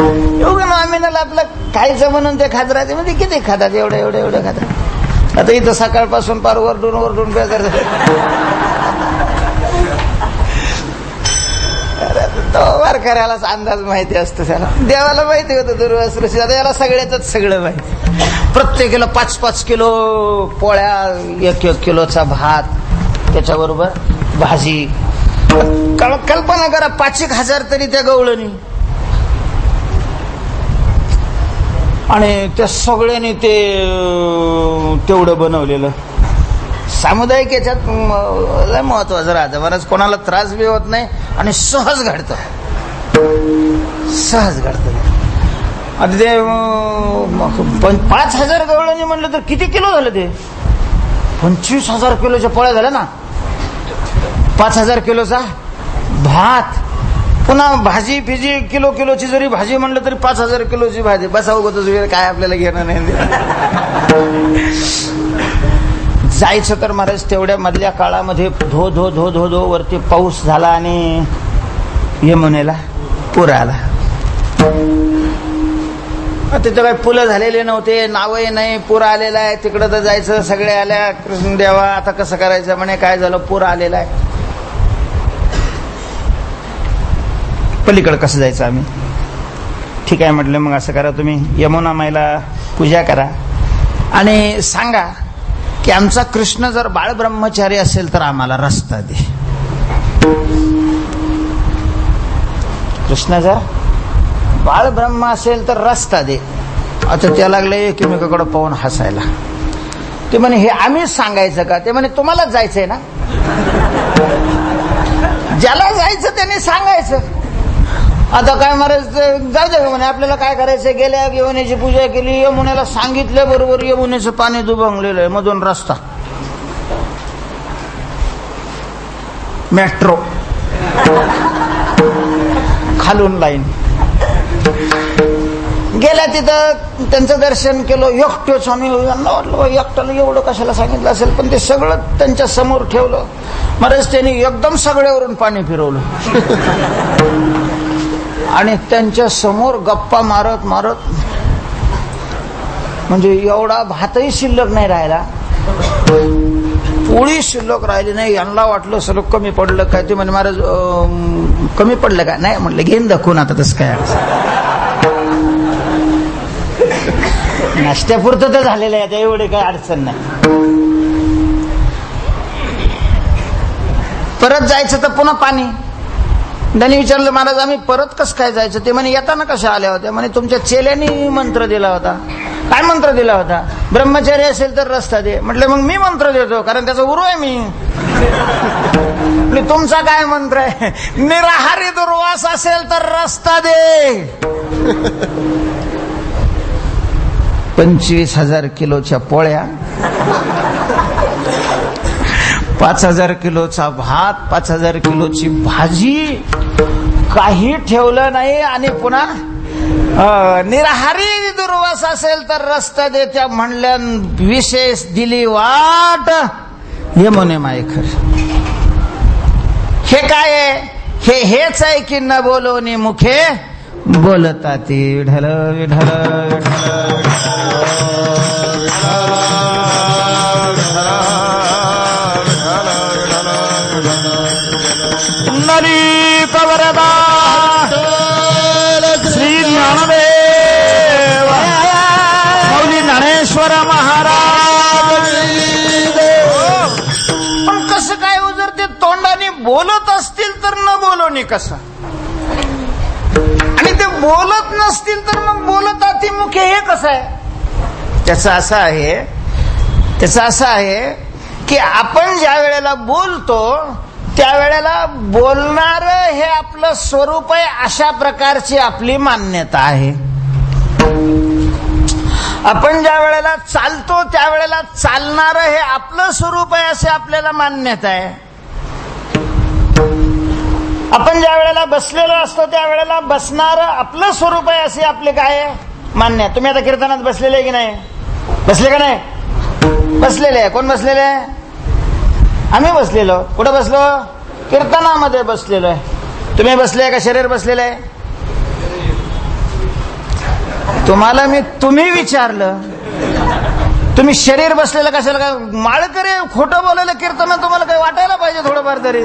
एवढं आम्हीला आपलं खायचं म्हणून ते खात राहते, म्हणजे किती खातात, एवढं एवढं एवढं खातात. आता इथं सकाळपासून पार वरडून वरडून बेजार तो वारकऱ्यालाच अंदाज माहिती असतो, त्याला देवाला माहिती होतं दुर्वासृष्टी, आता याला सगळ्याच सगळं माहिती. प्रत्येकाला 5-5 किलो पोळ्या, 1-1 किलोचा भात, त्याच्याबरोबर भाजी. कल्पना करा 5-1 हजार तरी त्या गवळणी, आणि त्या सगळ्यांनी ते तेवढं बनवलेलं. सामुदायिक याच्यात लय महत्वाचं राहतं, बरंच कोणाला त्रास बी होत नाही आणि सहज घडतं, सहज घडतं. आता ते 5,000 गवळणी म्हणलं तर किती किलो झालं, ते 25,000 किलोच्या पोळ्या झाल्या ना. 5,000 किलोचा भात, पुन्हा भाजी फिजी किलोची जरी भाजी म्हणलं तरी 5,000 किलोची भाजी. बसा उगतच काय आपल्याला घेणं नाही. जायचं तर महाराज तेवढ्या मधल्या काळामध्ये धो धो धो धो धो वरती पाऊस झाला आणि यमुनेला पूर आला. तिथं काही पुलं झालेले नव्हते, नावही नाही, पूर आलेला आहे. तिकडं तर जायचं, सगळे आल्या, कृष्ण देवा आता कसं करायचं म्हणे, काय झालं, पूर आलेला आहे, पलीकडे कसं जायचं आम्ही. ठीक आहे म्हटलं, मग असं करा, तुम्ही यमुना माईला पूजा करा आणि सांगा की आमचा कृष्ण जर बाळ ब्रह्मचारी असेल तर आम्हाला रस्ता दे. कृष्ण जर बाळ ब्रह्म असेल तर रस्ता दे. आता त्या लागले एकमेकाकडे पाहून हसायला. ते म्हणे हे आम्हीच सांगायचं का? ते म्हणे तुम्हालाच जायचंय ना, ज्याला जायचं त्याने सांगायचं. आता काय महाराज जाऊ दे म्हणे, आपल्याला काय करायचं. गेल्या यमुनेची पूजा केली, यमुनेला सांगितलं बरोबर, यमुनेचं पाणी दुभंगलेलं आहे, मधून रस्ता, मेट्रो, खालून लाईन. गेल्या तिथं त्यांचं दर्शन केलं. एकटेच आम्ही यांना वाटलं एकट्याला एवढं कशाला सांगितलं असेल, पण ते सगळं त्यांच्या समोर ठेवलं. महाराज त्यांनी एकदम सगळ्यावरून पाणी फिरवलं आणि त्यांच्या समोर गप्पा मारत मारत, म्हणजे एवढा भातही शिल्लक नाही राहिला, पोळी शिल्लक राहिली नाही. यांना वाटलं सगळं कमी पडलं काय. ते म्हणजे महाराज कमी पडलं काय? नाही म्हटलं, घेऊन दाखवून आता तसं काय, नाश्त्यापुरतं तर झालेलं आहे, आता एवढे काय अडचण नाही. परत जायचं तर पुन्हा पाणी. त्यांनी विचारलं, महाराज आम्ही परत कसं काय जायचं? ते म्हणे येताना कशा आल्या होत्या? म्हणे तुमच्या चेल्यानी मंत्र दिला होता. काय मंत्र दिला होता? ब्रह्मचारी असेल तर रस्ता दे. म्हटलं मग मी मंत्र देतो, कारण त्याचा गुरु आहे मी. तुमचा काय मंत्र आहे? निराहारी दुर्वास असेल तर रस्ता दे. 25,000 किलोच्या पोळ्या, 5,000 किलोचा भात, 5,000 किलोची भाजी, काही ठेवलं नाही. आणि पुन्हा निराहारी दुर्वास असेल तर रस्ता देत्या म्हणल्या, विशेष दिली वाट यमुने मायेखर. हे काय आहे? हेच आहे की न बोलोनी मुखे बोलता ती. विठ्ठल विठ्ठल कवरदा श्री ज्ञानदेव मौली ज्ञानेश्वर महाराज. पण कसं काय हो, जर ते तोंडाने बोलत असतील तर न बोलोनी कसं, आणि ते बोलत नसतील तर मग बोलत अतिमुखे हे कसं आहे? त्याचं असं आहे की आपण ज्या वेळेला बोलतो त्यावेळेला बोलणार हे आपलं स्वरूप आहे, अशा प्रकारची आपली मान्यता आहे. आपण ज्या वेळेला चालतो त्यावेळेला चालणार हे आपलं स्वरूप आहे असे आपल्याला मान्यता आहे. आपण ज्या वेळेला बसलेलो असतो त्यावेळेला बसणार आपलं स्वरूप आहे असे आपले काय आहे मान्य. तुम्ही आता कीर्तनात बसलेले आहे की नाही? बसले का नाही? बसलेले आहे. कोण बसलेले आहे? आम्ही बसलेलो. कुठं बसलो? कीर्तनामध्ये बसलेलो आहे. तुम्ही बसले का शरीर बसलेलं आहे? तुम्हाला मी तुम्ही विचारलं, तुम्ही शरीर बसलेलं कशाला? काय माळकरी खोटं बोलायला कीर्तन तुम्हाला काही वाटायला पाहिजे थोडंफार तरी,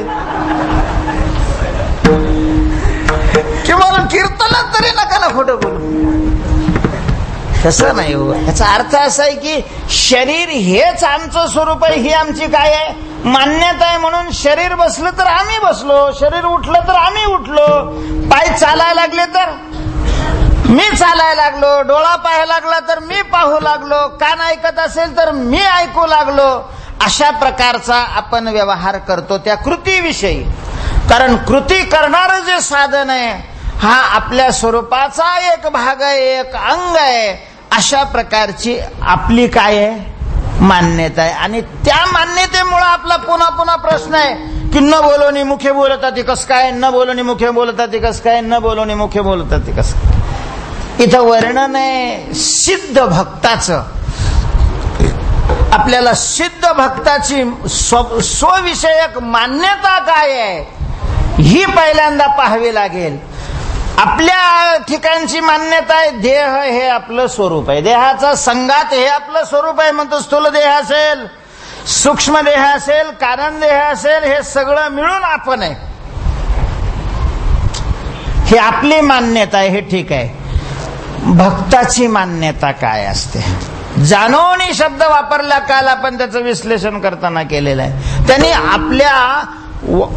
किंवा कीर्तनात तरी नका ना खोटं बोलू. तसं नाही हो. याचा अर्थ असा आहे की शरीर हेच आमचं स्वरूप आहे, ही आमची काय आहे मान्यता आहे. म्हणून शरीर बसलं तर आम्ही बसलो, शरीर उठलं तर आम्ही उठलो, पाय चालायला लागले तर मी चालायला लागलो, डोळा पाहायला लागला तर मी पाहू लागलो, कान ऐकत असेल तर मी ऐकू लागलो. अशा प्रकारचा आपण व्यवहार करतो त्या कृतीविषयी. कारण कृती करणारं जे साधन आहे हा आपल्या स्वरूपाचा एक भाग आहे, एक अंग आहे. अशा प्रकारची आपली काय आहे मान्यता आहे. आणि त्या मान्यतेमुळे आपला पुन्हा पुन्हा प्रश्न आहे की न बोलोनी मुखे बोलता ती कस काय, न बोलोनी मुखे बोलता ती कस काय, न बोलोनी मुखे बोलता ती कस काय. इथं वर्णन आहे सिद्ध भक्ताचं. आपल्याला सिद्ध भक्ताची स्वविषयक मान्यता काय आहे ही पहिल्यांदा पाहावी लागेल. आपल्या ठिकाणची मान्यता आहे देह हे आपलं स्वरूप आहे, देहाचा संघात हे आपलं स्वरूप आहे. म्हणतो स्थूल देह असेल, सूक्ष्म देह असेल, कारण देह असेल, हे सगळं मिळून आपण आहे. ही आपली मान्यता आहे, हे ठीक आहे. भक्ताची मान्यता काय असते? जाणवणी शब्द वापरला काल आपण त्याचं विश्लेषण करताना केलेलं आहे. त्यांनी आपल्या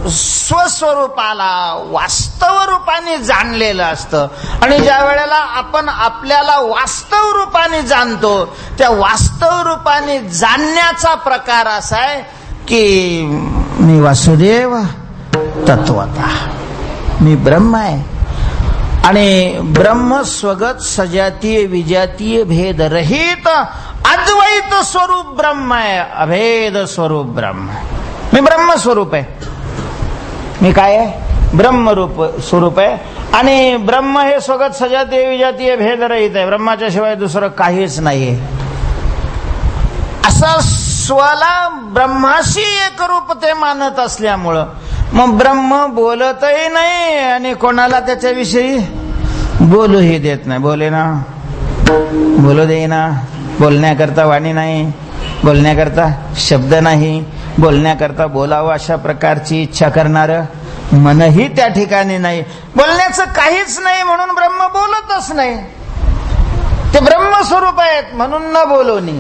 स्वस्वरूपाला वास्तव रूपाने जाणलेलं असतं. आणि ज्या वेळेला आपण आपल्याला वास्तव रूपाने जाणतो त्या वास्तव रूपाने जाणण्याचा प्रकार असा आहे की मी वासुदेव तत्वता, मी ब्रह्म आहे. आणि ब्रह्म स्वगत सजातीय विजातीय भेद रहित अद्वैत स्वरूप ब्रह्म आहे, अभेद स्वरूप ब्रह्म. मी ब्रह्म स्वरूप आहे. मी काय आहे? ब्रह्मरूप स्वरूप आहे. आणि ब्रह्म हे स्वगत सजातीय विजातीय भेद रहित आहे. ब्रह्माच्या शिवाय दुसरं काहीच नाहीये. असा स्वला ब्रह्माशी एक रूप ते मानत असल्यामुळं मग ब्रह्म बोलतही नाही आणि कोणाला त्याच्याविषयी बोलूही देत नाही. बोले ना, बोलू देईना. बोलण्याकरता वाणी नाही, बोलण्याकरता शब्द नाही, बोलण्याकरता बोलावं अशा प्रकारची इच्छा करणारं मनही त्या ठिकाणी नाही. बोलण्याचं काहीच नाही म्हणून ब्रह्म बोलतच नाही. ते ब्रह्मस्वरूप आहेत म्हणून न बोलोनी.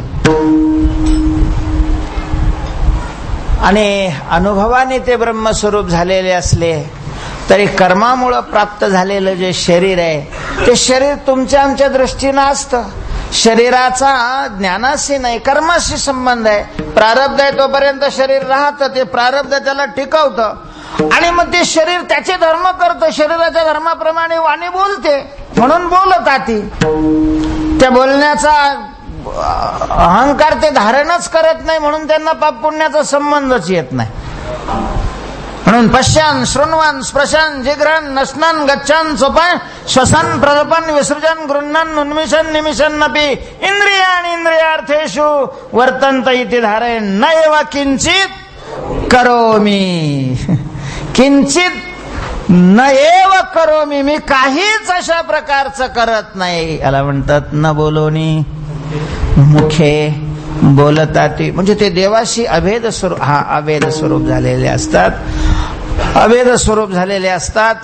आणि अनुभवाने ते ब्रह्मस्वरूप झालेले असले तरी कर्मामुळे प्राप्त झालेलं जे शरीर आहे ते शरीर तुमच्या आमच्या दृष्टीनं असतं. शरीराचा ज्ञानाशी नाही, कर्माशी संबंध आहे. प्रारब्ध आहे तोपर्यंत शरीर राहतं, ते प्रारब्ध त्याला टिकवतं. आणि मग ते शरीर त्याचे धर्म करतं, शरीराच्या धर्माप्रमाणे वाणी बोलते म्हणून बोलत आती. त्या बोलण्याचा अहंकार ते धारणच करत नाही म्हणून त्यांना पाप पुण्याचा संबंधच येत नाही. म्हणून पश्यान शृण्वान स्पृशान जिग्रान नशनान गच्छान सोपान श्वसन प्रदपन विसर्जन गृह्णन उन्मिशन निमिशन नपी इंद्रियाणि इंद्रियार्थेषु वर्तन्त इति धारय नैव किंचित करोमि. किंचित न एव करोमि, मी काहीच अशा प्रकारचं करत नाही. याला म्हणतात न बोलोनी मुखे बोलता ती. म्हणजे ते देवाशी अभेद स्वरूप, हा अभेद स्वरूप झालेले असतात, अभेद स्वरूप झालेले असतात.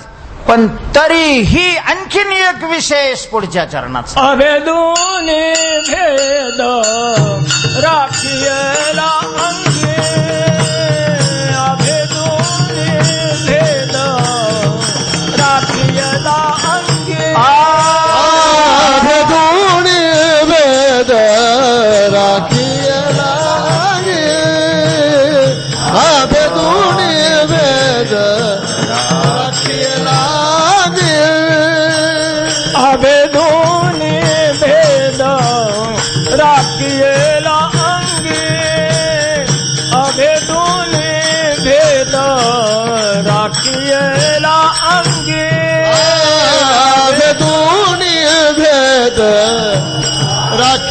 पण तरीही आणखीन एक विशेष पुढच्या चरणात अभेदूने भेद राखियला अंगे, अभेदूने भेद राखियला अंगे. अभेदूने भेद राखियला अंगे, अभेदूने भेद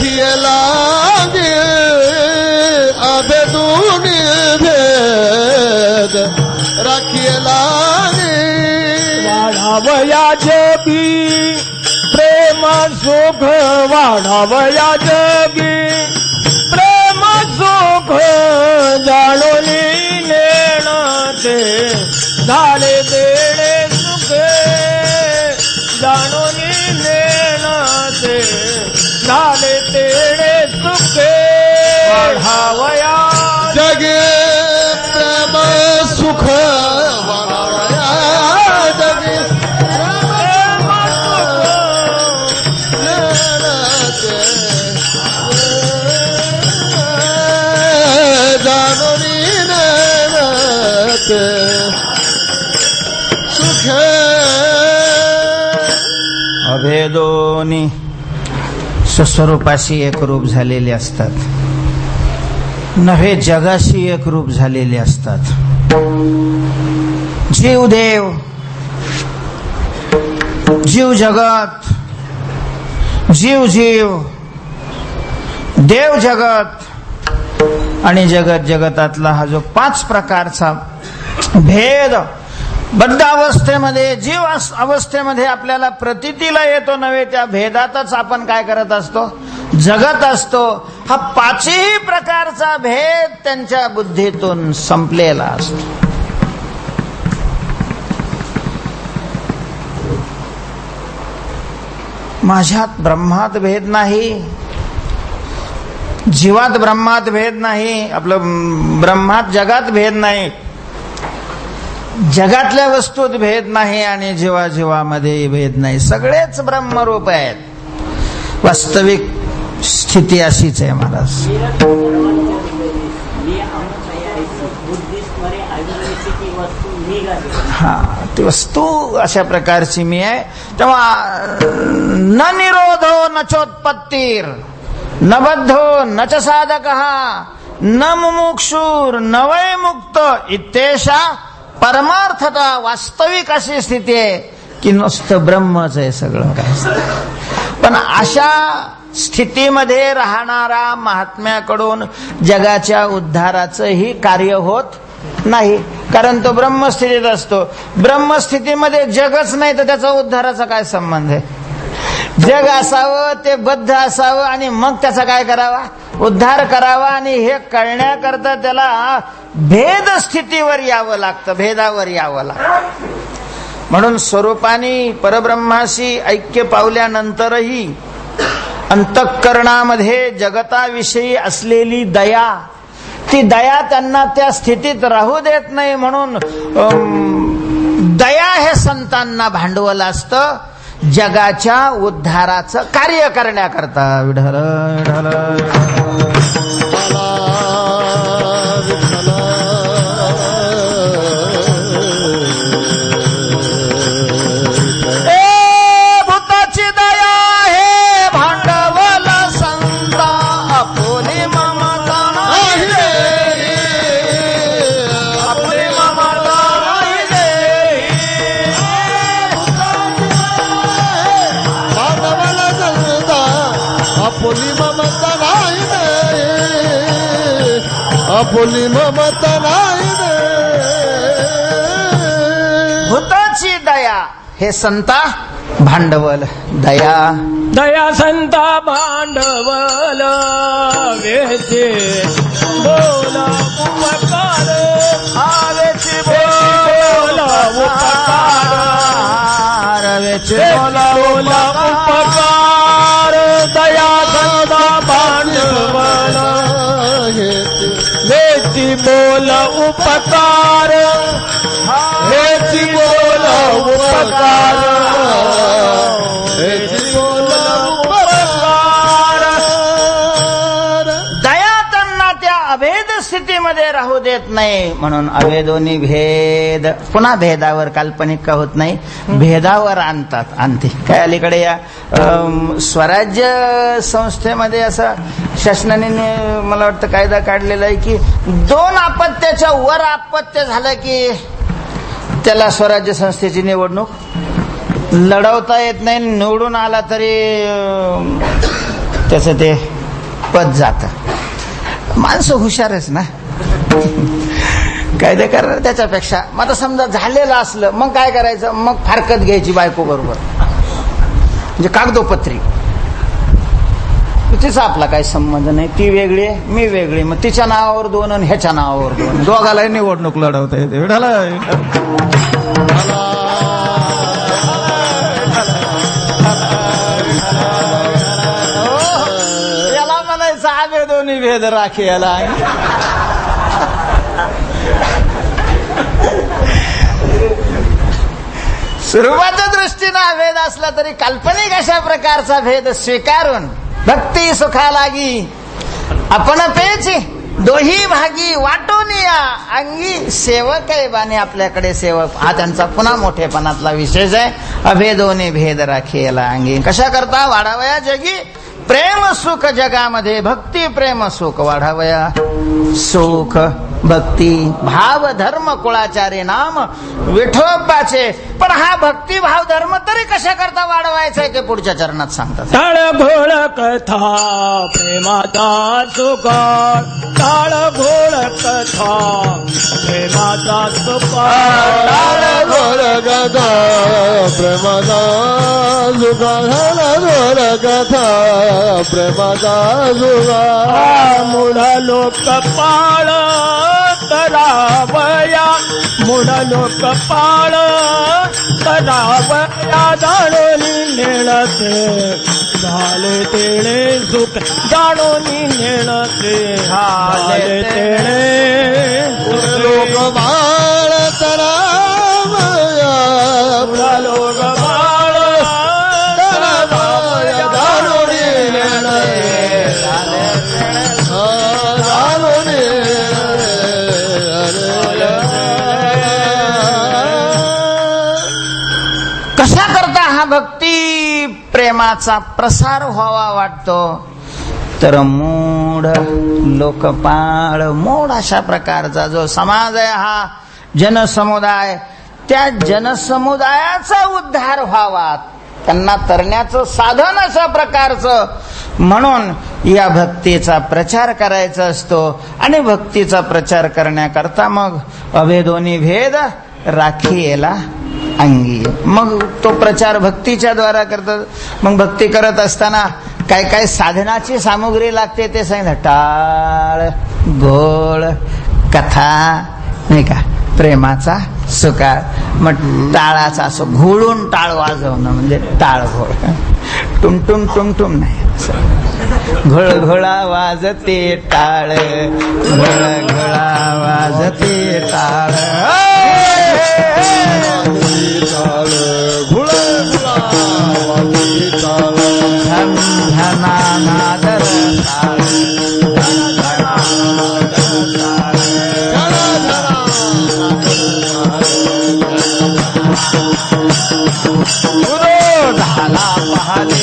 राखिए लागे अभेदून भेद राखिए लागे वाढावया जगी प्रेम सुख वाढावया जगी प्रेम सुख जाणून नेण ते झाले देणे सुखे जाणून नेण ते झाले तेणे सुखे वाढावया जगे प्रेम सुख वाढावया जगे प्रेम जानोनी सुख अभेदोनी स्वस्वरूपाशी एकरूप झालेले असतात, नव्हे जगाशी एकरूप झालेले असतात. जीव देव, जीव जगत, जीव जीव, देव जगत आणि जगत जगतातला हा जो 5 प्रकारचा भेद बद्ध अवस्थेमध्ये जीव अवस्थेमध्ये आपल्याला प्रतीतीला येतो, नव्हे त्या भेदातच आपण काय करत असतो, जगत असतो. हा 5ही प्रकारचा भेद त्यांच्या बुद्धीतून संपलेला असतो. माझ्यात ब्रह्मात भेद नाही, जीवात ब्रह्मात भेद नाही, आपलं ब्रह्मात जगात भेद नाही, जगातल्या वस्तूत भेद नाही आणि जीवाजीवामध्ये भेद नाही. सगळेच ब्रह्मरूप आहेत. वास्तविक स्थिती अशीच आहे महाराज. हा, ती वस्तू अशा प्रकारची मी आहे. तेव्हा न निरोधो न चोत्पत्तीर न बद्धो न च साधकः न मुमुक्षुर न वै मुक्त इत्येषा परमार्थता. वास्तविक अशी स्थिती आहे की नुसतं ब्रह्मच आहे सगळं काय. पण अशा स्थितीमध्ये राहणारा महात्म्याकडून जगाच्या उद्धाराचंही कार्य होत नाही, कारण तो ब्रह्मस्थितीत असतो. ब्रह्मस्थितीमध्ये जगच नाही तर त्याचा उद्धाराचा काय संबंध आहे. जग असावं, ते बद्ध असावं आणि मग त्याचा काय करावा, उद्धार करावा. आणि हे कळण्याकरता त्याला भेद स्थितीवर यावं लागतं, भेदावर यावं लागतं. म्हणून स्वरूपाने परब्रह्माशी ऐक्य पावल्यानंतरही अंतःकरणामध्ये जगताविषयी असलेली दया, ती दया त्यांना त्या स्थितीत राहू देत नाही. म्हणून दया हे संतांना भांडवल असतं जगाच्या उद्धाराचं कार्य करण्याकरता. विठ्ठल भूताची दया हे भांडवल संता आपुली ममता नाही रे, आपुली ममता नाही रे. भांडवल संता आपुली ममता नाही रे, आपुली ममता नाही रे. भूताची दया हे संता भांडवल. दया दया संता भांडवल वेचे बोल उपकार आवेचे बोल उपकार वेचे बोल उपकार. दया संता भांडवल वेची बोल उपकार वेची बोल उपकार वेची बोल उपकार. दया त्यांना त्या अभेद स्थितीमध्ये राहू देत नाही. म्हणून अभेदोनी भेद, पुन्हा भेदावर काल्पनिक का होत नाही, भेदावर आणते. काय अलीकडे या स्वराज्य संस्थेमध्ये असं शासनाने मला वाटतं कायदा काढलेला आहे की 2 अपत्याच्या वर अपत्य झालं की त्याला स्वराज्य संस्थेची निवडणूक लढवता येत नाही. निवडून आला तरी त्याचं ते पद जातं. माणसं हुशारच ना, कायदे करणार त्याच्यापेक्षा. मग आता समजा झालेलं असलं मग काय करायचं, मग फारकत घ्यायची बायको बरोबर, म्हणजे कागदोपत्री. तिचा आपला काही संबंध नाही, ती वेगळी आहे मी वेगळी, मग तिच्या नावावर 2 आणि ह्याच्या नावावर 2, दोघालाही निवडणूक लढवता येते. याला म्हणायचं अभेदोनी भेद राखे याला. स्वरूपाच्या दृष्टीनं अभेद असला तरी काल्पनिक अशा प्रकारचा भेद स्वीकारून भक्ती सुखा लागी आपण पेची दोही भागी वाटून या अंगी सेवक आहे बाने. आपल्याकडे सेवक हा त्यांचा पुन्हा मोठेपणातला विशेष आहे. अभेदोने भेद राखेला अंगी. कशा करता वाढावया जगी प्रेम सुख जगामध्ये भक्ती प्रेम सुख वाढावया सुख भक्ती भाव धर्म कुळाचारे नाम विठोबाचे. पण हा भक्ती भाव धर्म तरी कशा करता वाढवायचा आहे ते पुढच्या चरणात सांगतात. टाळ घोळ कथा प्रेमाचा सुख, टाळ घोळ कथा प्रेमाचा सुख, टाळ घोळ कथा प्रेमाचा सुख, टाळ घोळ कथा प्रेमाचा सुख. मूढ लोक पाळ करावया, मूढ लोक पाळ करावया, जाणून नेणते झाले तेणे सुख, जाणून नेणते झाले तेणे लोक बाळ करावया, मूढ लोक पाळ करावया, जाणून नेणते झाले कशा करता हा भक्ती प्रेमाचा प्रसार व्हावा वाटतो, तर मूढ लोकपाळ मूढ अशा प्रकारचा जो समाज आहे हा जनसमुदाय, त्या जनसमुदायाचा उद्धार व्हावा, त्यांना तरण्याचं साधन अशा प्रकारचं म्हणून या भक्तीचा प्रचार करायचा असतो. आणि भक्तीचा प्रचार करण्याकरता मग अभेदोनी भेद राखीला अंगी. मग तो प्रचार भक्तीच्या द्वारा करतात. मग भक्ती करत असताना काय काय साधनाची सामुग्री लागते ते सांगितलं. टाळ घोळ कथा नाही का प्रेमाचा सुकाळ. मग टाळाचा असं घोळून टाळ वाजवणं म्हणजे टाळ घोळ. टुमटुम टुमटुम नाही, घोळ घोळा वाजते टाळ, घोळ घोळा वाजते टाळ, झम झना नादर टाळ, झाला पहाले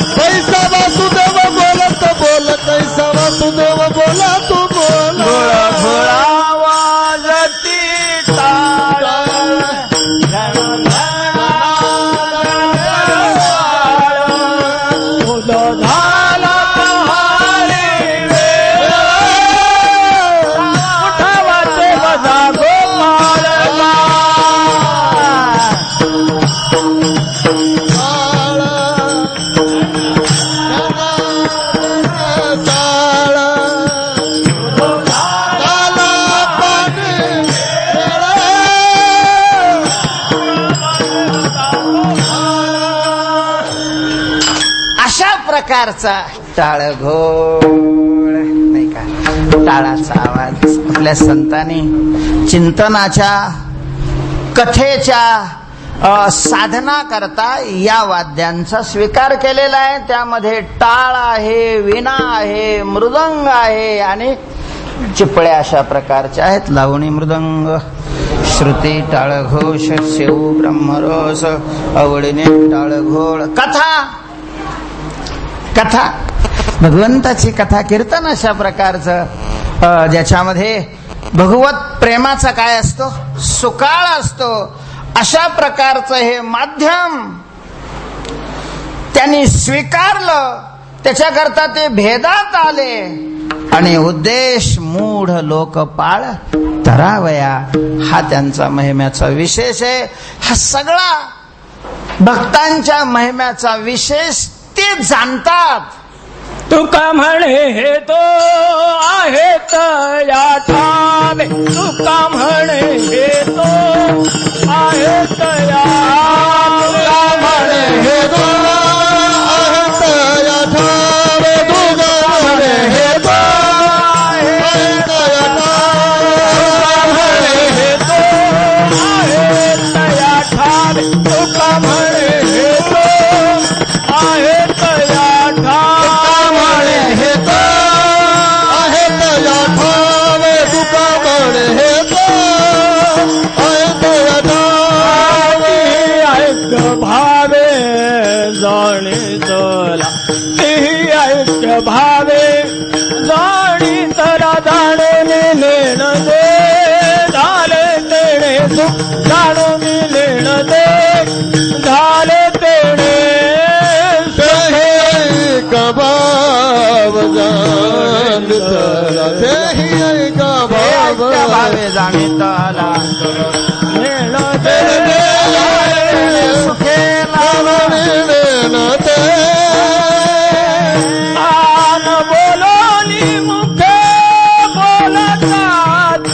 पैसा वासुदेव बोलत बोल, कैसा वासुदेव बोला तू बोल. घोळा वाजती टाळ, झाला पहाडी वेळ, उठावाचे बजा गोपाळ. प्रकारचा टाळ घोळ नाही का टाळाचा आवाज आपल्या संतांनी चिंतनाच्या कथेच्या साधना करता या वाद्यांचा स्वीकार केलेला आहे. त्यामध्ये टाळ आहे, विणा आहे, मृदंग आहे आणि चिपळ्या अशा प्रकारच्या आहेत. लावणी मृदंग, श्रुती, टाळघोष, शेऊ, ब्रह्मरस, आवडीने टाळघोळ, कथा भगवंताची कथा, कीर्तन अशा प्रकारचं ज्याच्यामध्ये भगवत प्रेमाचा काय असतो, सुकाळ असतो. अशा प्रकारचं हे माध्यम त्यांनी स्वीकारलं. त्याच्याकरता ते भेदात आले आणि उद्देश मूढ लोकपाळ तरावया हा त्यांचा महिम्याचा विशेष आहे. हा सगळा भक्तांच्या महिम्याचा विशेष ते जाणतात. तुका म्हणे हे तो आहेत या ठावे, तुका म्हणे हे तो आहेत या म्हणे हे तो आहेत या ठावे, तुका म्हणे हे तो आहेत या ठावे, हे तो आहेत या ठावे, तुका म्हणे हे तो आहेत या ठावे, हे तो आहेत या ठावे, तुका म्हणे हे तो आहेत या ठावे. ऐक्य भावे जाणी तला, तेही ऐक्य भावे जाणी तला, जाणून लेण दे झाले तेणे सुख, जाणून लेण दे झाले तेणे तेही कबाब जाणतला, तेही कबाब भावे जाणीतला, लेण दे आन बोलोनी मुखे बोलतात,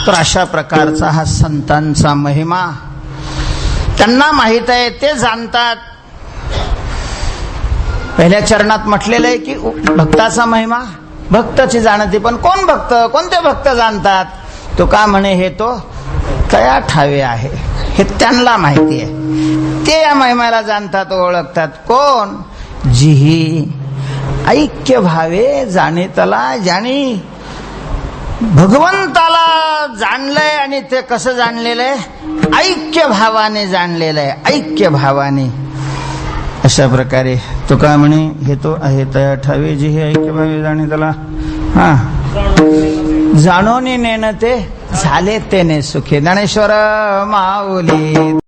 तर अशा प्रकारचा हा संतांचा महिमा त्यांना माहित आहे, ते जाणतात. पहिल्या चरणात म्हटलेलं आहे की भक्ताचा महिमा भक्ताची जाणती, पण कोण भक्त, कोणते भक्त जाणतात. तो का म्हणे हे तो तया ठावे आहे, हे त्यांना माहिती आहे. ते या महिम्याला जाणतात, ओळखतात. कोण? जिही ऐक्य भावे जाणीतला, ज्यानी भगवंताला जाणलंय. आणि ते कसं जाणलेलं आहे? ऐक्य भावाने जाणलेलं आहे, ऐक्य भावाने. अशा प्रकारे तो का म्हणे हे तो आहे तया ठावे, जिही ऐक्य भावे जाणीतला. हा, जाणून नेणं ते झाले तेने सुखे. ज्ञानेश्वर माऊली.